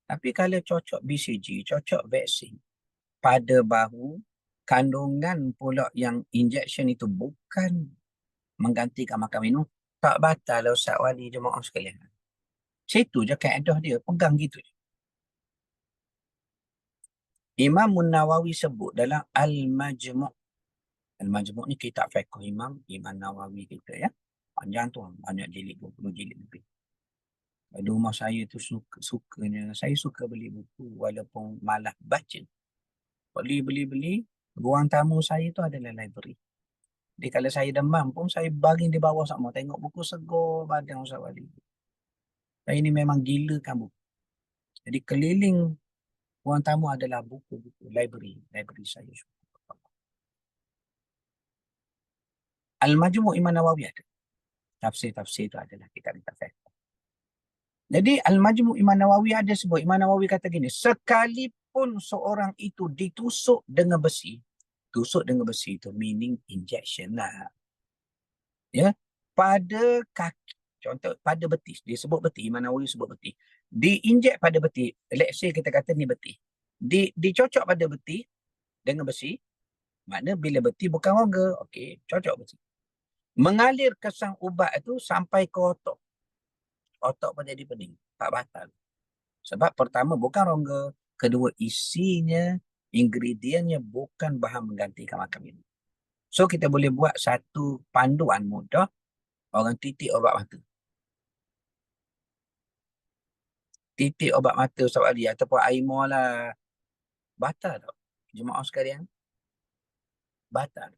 Tapi kalau cocok BCG, cocok vaksin pada bahu, kandungan pula yang injection itu bukan menggantikan makan minum, tak batal lah Ustaz Wali jemaah sekalian. Situ je kaedah dia, pegang gitu je. Imam Nawawi sebut dalam Al-Majmu'. Al-Majmu' ni kitab fiqh Imam Nawawi kita ya. Panjang tu, banyak jilid, 20 jilid lebih. Di rumah saya tu sukanya, saya suka beli buku walaupun malas baca. Beli. Ruang tamu saya tu adalah library. Jadi kalau saya demam pun, saya baring di bawah sama. Tengok buku segar badan Ustaz Wali. Saya ni memang gila kan buku. Jadi keliling ruang tamu adalah buku-buku library. Library saya suka. Al-Majmu' Imam Nawawi ada. Tafsir-tafsir tu adalah kitab-kitab fiqh. Jadi Al-Majmu' Imam Nawawi ada sebut. Imam Nawawi kata gini, sekalipun seorang itu ditusuk dengan besi, tusuk dengan besi itu meaning injection lah. Ya, pada kaki, contoh pada betis, dia sebut betis, Imam Nawawi sebut betis. Diinjek pada betis, let's say kita kata ni betis. Dicocok pada betis dengan besi, makna bila betis bukan rongga, okey, cocok besi. Mengalir kesan ubat itu sampai ke otak. Otak pun jadi pening, tak batal. Sebab pertama bukan rongga, kedua isinya, ingredientnya bukan bahan menggantikan makan minum. So kita boleh buat satu panduan mudah, orang titik obat mata. Titik obat mata Ustaz Ali ataupun air muar lah. Batal tak? Jemaah sekalian, batal.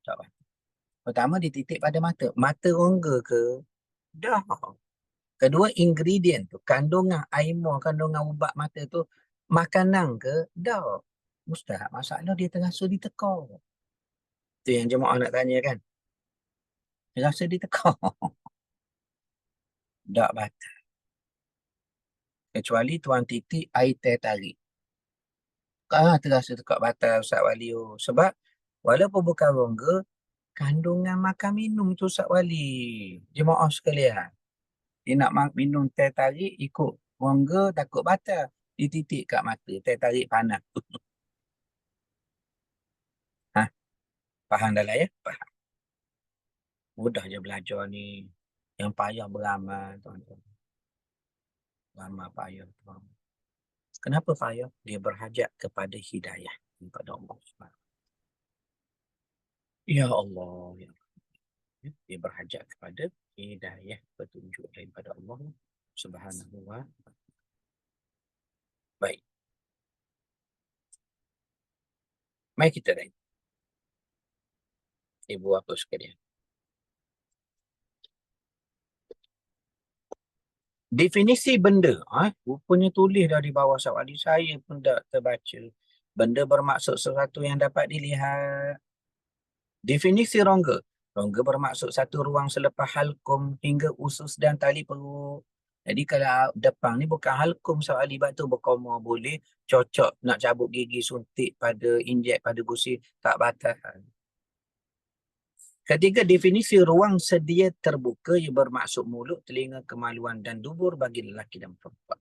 Tak batal. Pertama dititik pada mata. Mata rongga ke? Dah. Kedua ingredient tu, kandungan air muar, kandungan ubat mata tu, makanan ke? Dah. Ustaz, masalah dia terasa ditekor. Tu yang jemaah nak tanya kan? Terasa ditekor. Tak batal. Kecuali tuan titik air teh tarik. Terasa tekak batal Ustaz Wali. Sebab walaupun bukan rongga, kandungan makan minum tu Ustaz Wali. Jemaah sekalian. Dia nak minum teh tarik ikut rongga takut batal. Dititik kat mata. Teh tarik panas. Ha, faham dah lah ya? Faham. Mudah je belajar ni. Yang payah beramal tuan-tuan. Beramal payah tuan. Kenapa payah? Dia berhajat kepada hidayah kepada Allah Subhanahu. Ya Allah. Ya. Dia berhajat kepada hidayah petunjuk daripada Allah Subhanahu wa Ta'ala. Baik. Mari kita tengok. Ibu apa sekalian. Definisi benda. Rupanya tulis dah di bawah Sawali. Saya pun tak terbaca. Benda bermaksud sesuatu yang dapat dilihat. Definisi rongga. Rongga bermaksud satu ruang selepas halkum hingga usus dan tali perut. Jadi kalau depan ni bukan halkum Sawali, batu berkoma boleh cocok nak cabut gigi, suntik pada injek pada gusi, tak batal. Ketiga, definisi ruang sedia terbuka yang bermaksud mulut, telinga, kemaluan dan dubur bagi lelaki dan perempuan.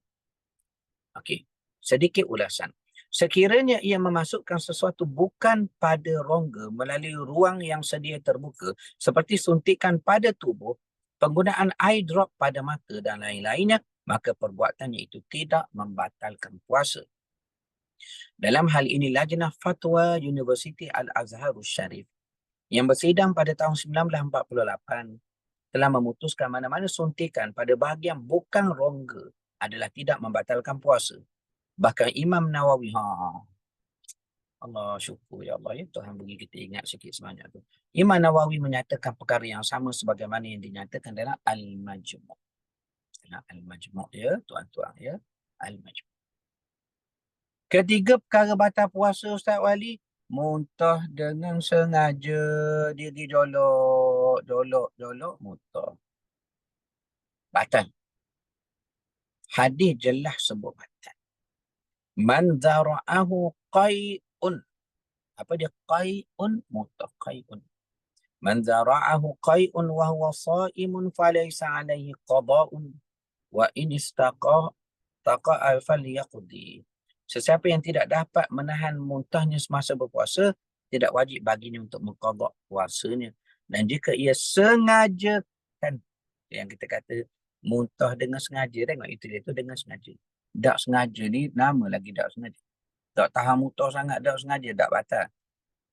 Okey, sedikit ulasan. Sekiranya ia memasukkan sesuatu bukan pada rongga melalui ruang yang sedia terbuka seperti suntikan pada tubuh, penggunaan eye drop pada mata dan lain-lainnya, maka perbuatannya itu tidak membatalkan puasa. Dalam hal ini, Lajnah Fatwa Universiti Al-Azharus Syarif yang bersidang pada tahun 1948 telah memutuskan mana-mana suntikan pada bahagian bukan rongga adalah tidak membatalkan puasa. Bahkan Imam Nawawi, Allah syukur ya Allah ya, Tuhan bagi kita ingat sikit sebanyak tu. Imam Nawawi menyatakan perkara yang sama sebagaimana yang dinyatakan dalam Al-Majmu'. Dalam Al-Majmu' ya, tuan-tuan ya, Al-Majmu'. Ketiga perkara batal puasa Ustaz Wali, muntah dengan sengaja, dia pergi jolok, muntah. Batal. Hadis jelas sebut batal. Man zara'ahu qai'un, Apa dia? Qai'un mutah. Qai'un. Man zara'ahu qai'un wa huwa sha'imun falaysa 'alaihi qada'un wa in taqa'a falyaqdi. Sesiapa yang tidak dapat menahan muntahnya semasa berpuasa, tidak wajib baginya untuk mengqada puasanya. Dan jika ia sengajakan, yang kita kata muntah dengan sengaja, tengok itu dia tu dengan sengaja. Tak sengaja ni nama lagi tak sengaja. Tak tahan muntah sangat tak sengaja, tak batal.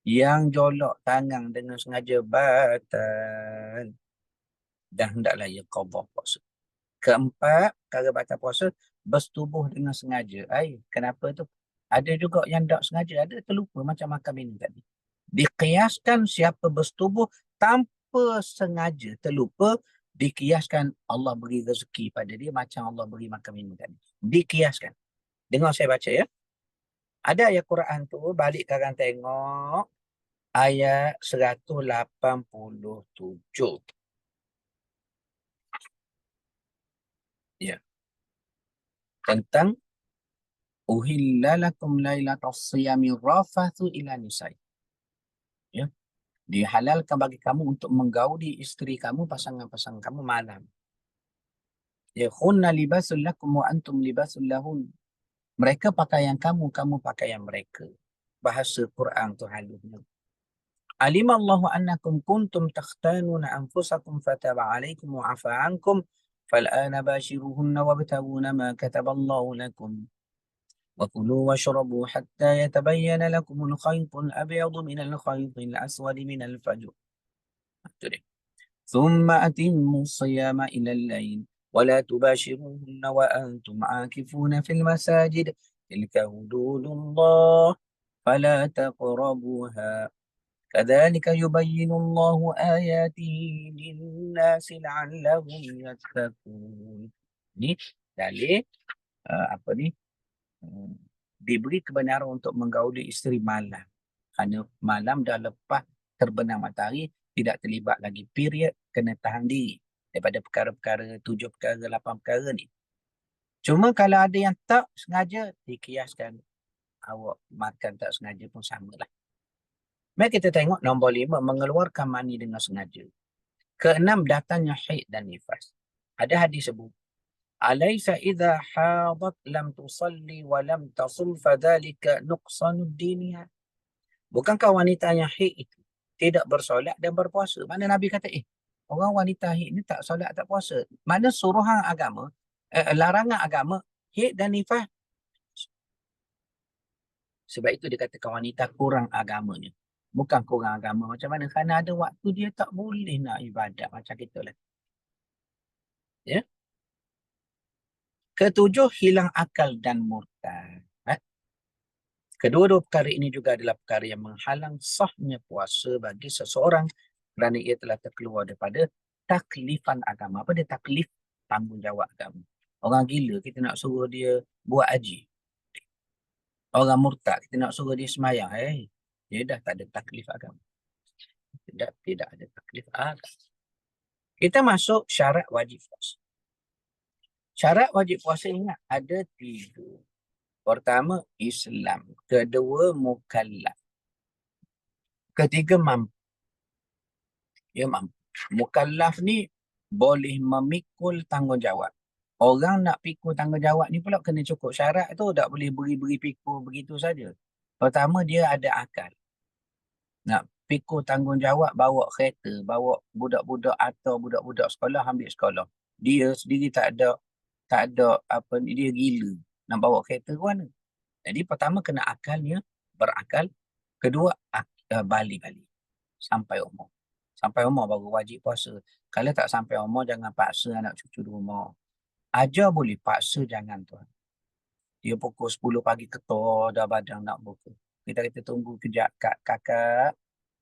Yang jolok tangan dengan sengaja batal. Dan hendaklah ia qada puasa. Keempat, perkara batal puasa, bersetubuh dengan sengaja. Kenapa tu? Ada juga yang tak sengaja, ada terlupa macam makan minum tadi. Dikiaskan siapa bersetubuh tanpa sengaja, terlupa, dikiaskan Allah beri rezeki pada dia macam Allah beri makan minum tadi. Dikiaskan. Dengar saya baca ya. Ada ayat Quran tu, balik sekarang tengok ayat 187. Ya. Tentang uhilla lakum lailatas siyami rafathu ila nisai. Ya. Dihalalkan bagi kamu untuk menggauli isteri kamu, pasangan-pasangan kamu malam. Ya, hunna libasul lakum wa antum libasul lahun. Mereka pakaian kamu, kamu pakaian mereka. Bahasa Quran tu halusnya. Alimallahu annakum kuntum takhtanuna anfusakum fataba alaikum wa afa ankum fal'ana bashiruhunna wabtaguna ma kataballahu lakum. وكلوا واشربوا حتى يتبين لكم الخيط الأبيض من الخيط الأسود من الفجر. ثم أتموا الصيام إلى الليل ولا تباشروهن وأنتم عاكفون في المساجد تلك حدود الله فلا تقربوها كذلك يبين الله آياته للناس لعلهم يتقون. Ni dalil apa ni? Diberi kebenaran untuk menggauli isteri malam. Kerana malam dah lepas terbenam matahari, tidak terlibat lagi period, kena tahan diri daripada perkara-perkara 7 perkara, 8 perkara ni. Cuma kalau ada yang tak sengaja, dikiaskan awak makan tak sengaja pun samalah. Mari kita tengok nombor 5, mengeluarkan mani dengan sengaja. Keenam, datangnya haid dan nifas. Ada hadis sebut, Alaysa idha hadat lam tusalli wa lam tasum fadhalika nuqsanud diniha. Bukankah wanita yang haid itu tidak bersolat dan berpuasa? Mana Nabi kata, orang wanita haid ni tak solat tak puasa. Mana suruhan agama, larangan agama, haid dan nifas. Sebab itu dikatakan wanita kurang agamanya. Bukan kurang agama macam mana? Kerana ada waktu dia tak boleh nak ibadat macam kita lah. Ya? Ketujuh, hilang akal dan murtad. Kedua-dua perkara ini juga adalah perkara yang menghalang sahnya puasa bagi seseorang kerana ia telah terkeluar daripada taklifan agama. Apa dia taklif? Tanggungjawab agama. Orang gila, kita nak suruh dia buat haji. Orang murtad, kita nak suruh dia semayang. Dia dah tak ada taklif agama. Tidak ada taklif agama. Kita masuk syarat wajib puasa. Syarat wajib puasa, ingat, ada 3. Pertama, Islam. Kedua, mukallaf. Ketiga, mampu. Ya, mampu. Mukallaf ni boleh memikul tanggungjawab. Orang nak pikul tanggungjawab ni pula kena cukup syarat tu. Tak boleh beri-beri pikul begitu saja. Pertama, dia ada akal. Nak pikul tanggungjawab, bawa kereta, bawa budak-budak atau budak-budak sekolah, ambil sekolah. Dia sendiri tak ada apa ni, dia gila. Nak bawa kereta ke mana? Jadi pertama kena akalnya, berakal. Kedua, balik-balik. Sampai umur. Sampai umur baru wajib puasa. Kalau tak sampai umur, jangan paksa anak cucu di rumah. Ajar boleh, paksa jangan tuan. Dia pukul 10 pagi ketua, dah badan nak buka. Kita tunggu kejap kakak.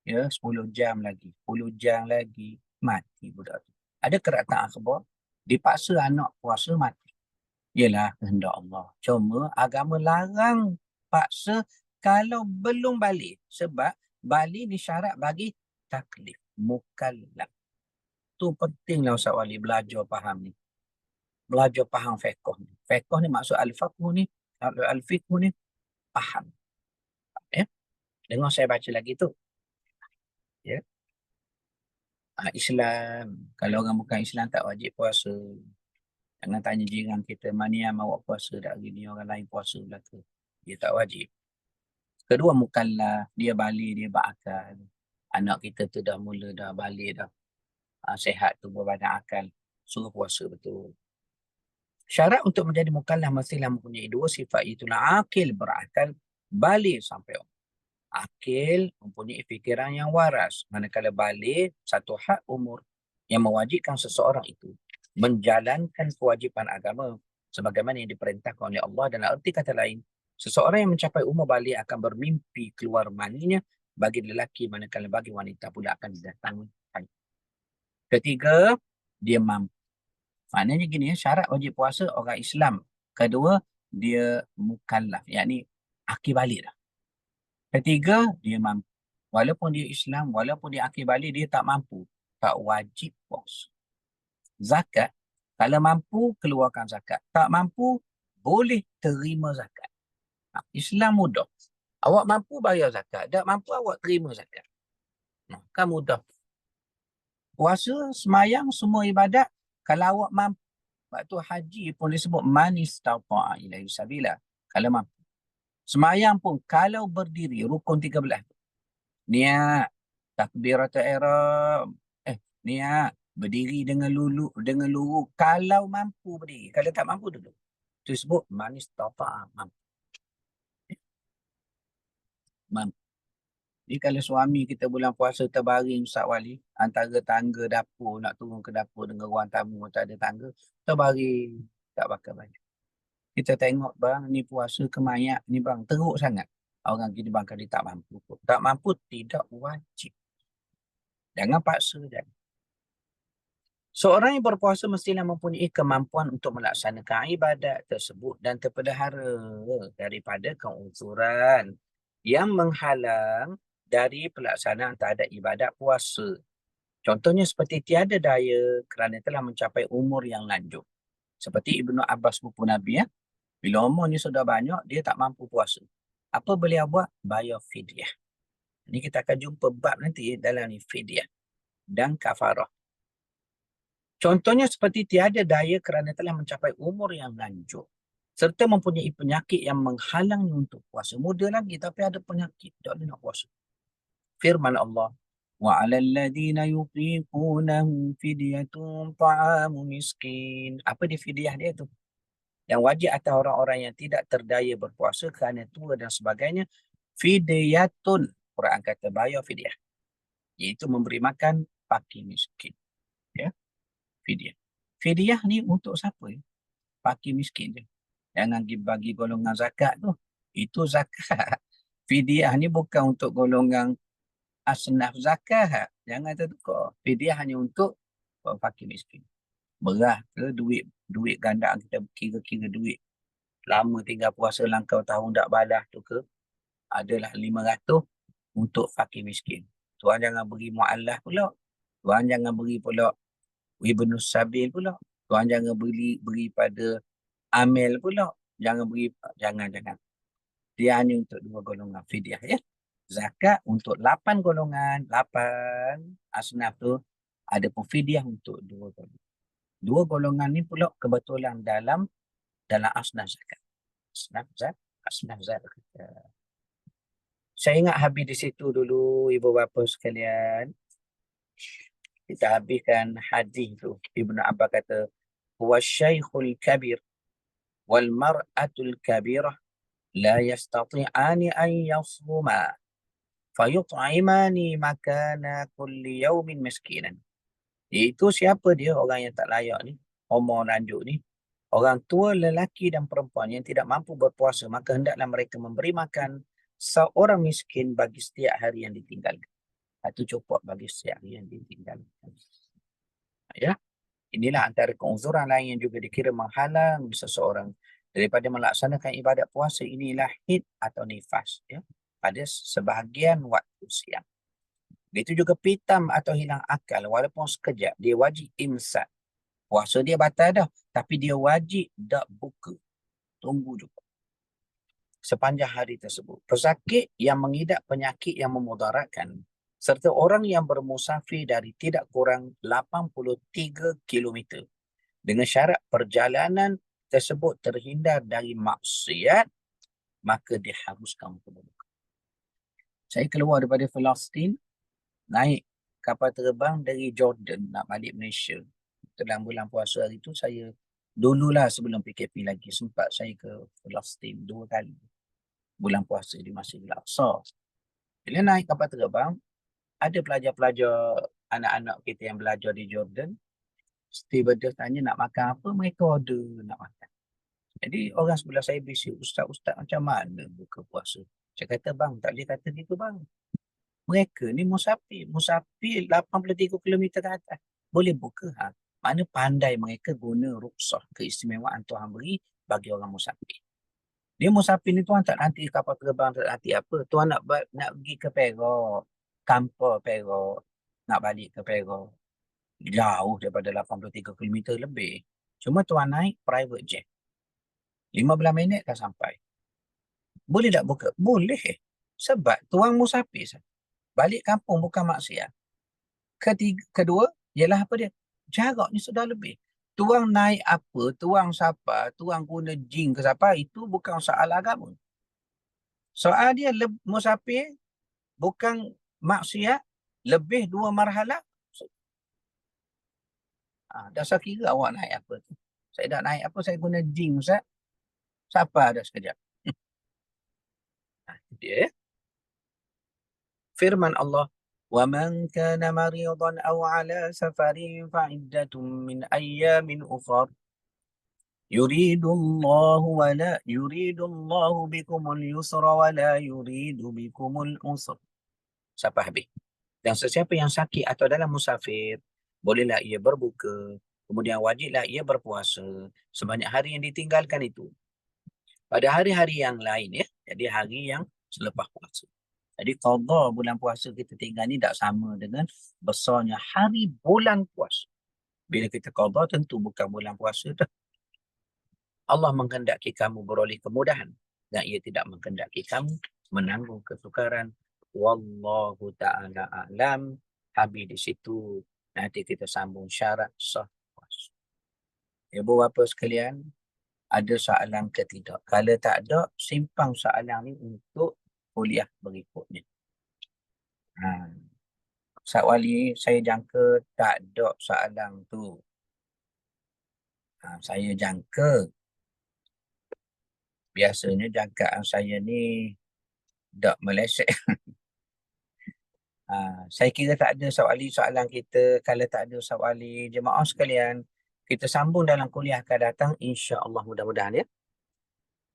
Ya, 10 jam lagi. 10 jam lagi. Mati budak tu. Ada keratan akhbar, dipaksa anak puasa mati. Ialah kehendak Allah. Cuma agama larang paksa kalau belum balik. Sebab balik ni syarat bagi taklif. Mukallaf. Tu pentinglah Ustaz Wali belajar faham ni. Belajar faham fiqh ni. Fiqh ni maksud al-fiqh ni, al-fiqh ni faham. Ya? Dengar saya baca lagi tu. Ya. Islam. Kalau orang bukan Islam tak wajib puasa. Jangan tanya jiran kita, mana yang awak puasa dah hari ni, orang lain puasa pula tu. Dia tak wajib. Kedua, mukallaf. Dia balik, dia berakal. Anak kita tu dah mula dah balik dah. Sehat tu berbadan akal. Suruh puasa betul. Syarat untuk menjadi mukallaf mestilah mempunyai dua sifat. Itulah akil berakal, balik sampai akil mempunyai fikiran yang waras. Manakala balik, satu hak umur yang mewajibkan seseorang itu menjalankan kewajipan agama sebagaimana yang diperintahkan oleh Allah. Dalam arti kata lain, seseorang yang mencapai umur balik akan bermimpi keluar maninya bagi lelaki, manakala bagi wanita pula akan didatangi. Ketiga, dia mampu. Maknanya gini, syarat wajib puasa orang Islam. Kedua, dia mukallaf, yakni akil balik dah. Ketiga, dia mampu. Walaupun dia Islam, walaupun dia akil balik, dia tak mampu. Tak wajib puasa. Zakat, kalau mampu, keluarkan zakat. Tak mampu, boleh terima zakat. Islam mudah. Awak mampu bayar zakat. Tak mampu, awak terima zakat. Kan mudah. Puasa, semayang, semua ibadat, kalau awak mampu. Sebab tu haji pun disebut man istata'a ilaihi sabila. Kalau mampu. Semayang pun kalau berdiri, rukun 13. Niat, takbiratul ihram. Niat, berdiri dengan luru. Kalau mampu berdiri. Kalau tak mampu duduk. Itu disebut man istata'a. Mampu. Jadi kalau suami kita bulan puasa terbaring Ustaz Wali, antara tangga dapur, nak turun ke dapur dengan ruang tamu, tak ada tangga, terbaring, tak pakai baju. Kita tengok bang, ni puasa kemayak, ni bang, teruk sangat. Orang kita bang kali tak mampu. Tak mampu, tidak wajib. Jangan paksa je. Seorang yang berpuasa mestilah mempunyai kemampuan untuk melaksanakan ibadat tersebut dan terpelihara daripada keuzuran yang menghalang dari pelaksanaan terhadap ibadat puasa. Contohnya seperti tiada daya kerana telah mencapai umur yang lanjut. Seperti Ibnu Abbas sepupu Nabi, ya. Bila umurnya sudah banyak, dia tak mampu puasa. Apa beliau buat? Bayar fidyah. Ini kita akan jumpa bab nanti dalam ni, fidyah dan kafarah. Contohnya seperti tiada daya kerana telah mencapai umur yang lanjut serta mempunyai penyakit yang menghalangnya untuk puasa. Muda lagi tapi ada penyakit, tak boleh nak puasa. Firman Allah, wa 'alal ladzina yutiqunahu fidyatun ta'amu miskin. Apa dia fidyah dia tu? Yang wajib atas orang-orang yang tidak terdaya berpuasa kerana tua dan sebagainya, fidyatun. Quran kata bayar fidyah, iaitu memberi makan fakir miskin. Ya, fidyah. Fidyah ni untuk siapa? Ya? Fakir miskin je. Jangan bagi golongan zakat tu. Itu zakat. Fidyah ni bukan untuk golongan asnaf zakat. Jangan tertukar. Fidyah hanya untuk fakir miskin. Beras ke duit gandaan kita kira-kira duit. Lama tinggal puasa langkau tahun tak balas tu ke. Adalah 500 untuk fakir miskin. Tuan jangan beri mu'allah pula. Tuan jangan beri pula Ibnu Sabil pula. Tuan jangan beri pada Amel pula. Jangan beri, jangan. Dia hanya untuk 2 golongan fidyah, ya. Zakat untuk 8 golongan, 8 asnaf tu, ada pun fidyah untuk 2 golongan. 2 golongan ni pula kebetulan dalam asnaf zakat. Asnaf zakat. Saya ingat habis di situ dulu, ibu bapa sekalian. Kita habiskan hadis tu. Ibnu Abbas kata, huwa syaikhul kabir wal mar'atul kabirah la yastati'ani an yasuma fayut'imani makana kulli yawmin miskinan. Iaitu siapa dia orang yang tak layak ni, umur lanjut ni, orang tua lelaki dan perempuan yang tidak mampu berpuasa, maka hendaklah mereka memberi makan seorang miskin bagi setiap hari yang ditinggalkan. Itu cukup bagi setiap hari yang ditinggalkan. Ya, inilah antara keuzuran lain yang juga dikira menghalang seseorang daripada melaksanakan ibadat puasa. Inilah haid atau nifas, ya, pada sebahagian waktu siang. Begitu juga pitam atau hilang akal, walaupun sekejap, dia wajib imsak. Puasa dia batal dah, tapi dia wajib tak buka. Tunggu juga. sepanjang hari tersebut. Pesakit yang mengidap penyakit yang memudaratkan serta orang yang bermusafir dari tidak kurang 83 kilometer dengan syarat perjalanan tersebut terhindar dari maksiat, maka diharuskan untuk berbuka. Saya keluar daripada Palestin, naik kapal terbang dari Jordan nak balik Malaysia. Dalam bulan puasa hari itu saya dululah sebelum PKP lagi sempat saya ke Palestin 2 kali. Bulan puasa di Masjidil Aqsa. Bila naik kapal terbang, ada pelajar-pelajar anak-anak kita yang belajar di Jordan. Stewardess tanya nak makan apa, mereka order nak makan. Jadi orang sebelah saya bisik, ustaz-ustaz macam mana buka puasa? Saya kata, bang, tak boleh kata gitu bang. Mereka ni musafir 83 kilometer ke atas. Boleh buka ha. Mana pandai mereka guna rukhsah keistimewaan Tuhan beri bagi orang musafir. Dia musafir ni tuan tak nanti kapal terbang, tak nanti apa. Tuan nak pergi ke Perak, Kampar Perak, nak balik ke Perak. Jauh daripada 83 kilometer lebih. Cuma tuan naik private jet. 15 minit dah sampai. Boleh tak buka? Boleh. Sebab tuan musafir. Balik kampung bukan maksiat. Kedua, ialah apa dia? Jaraknya sudah lebih. Tuang naik apa, tuang siapa, tuang guna jin ke siapa, itu bukan soal agama. Soal dia musafir, bukan maksiat, lebih 2 marhalah. Dasar kira awak naik apa tu. Saya dah naik apa, saya guna jin, Ustaz. Siapa ada sekejap. Dia firman Allah, وَمَنْ كَانَ مَرِيضًا أَوْ عَلَى سَفَرٍ فَعِدَّةٌ مِنْ أَيَّامٍ أُخَرَ يريد الله بكم اليسر ولا يريد بكم العسر. Sampai habis. Dan sesiapa yang sakit atau dalam musafir, bolehlah ia berbuka, kemudian wajiblah ia berpuasa sebanyak hari yang ditinggalkan itu. Pada hari-hari yang lain ya, jadi hari yang selepas puasa. Jadi qada bulan puasa kita tinggal ni tak sama dengan besarnya hari bulan puasa. Bila kita qada tentu bukan bulan puasa dah. Allah menghendaki kamu beroleh kemudahan dan ia tidak menghendaki kamu menanggung kesukaran. Wallahu ta'ala a'lam. Habis di situ nanti kita sambung syarat sah puasa. Ibu bapa sekalian, ada soalan ke tidak? Kalau tak ada, simpan soalan ni untuk kuliah berikutnya. Ustaz Wali, saya jangka tak ada soalan tu. Saya jangka biasanya jangkaan saya ni tak meleset. Saya kira tak ada soalan kita. Kalau tak ada soalan jemaah sekalian, kita sambung dalam kuliah akan datang insya-Allah mudah-mudahan ya.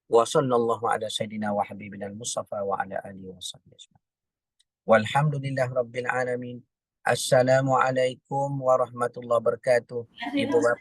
Wa sallallahu ala sayidina wa habibina al-Mustafa wa ala alihi wa sahbihi. Walhamdulillah rabbil alamin. Assalamualaikum warahmatullahi wabarakatuh. Ibu bapa.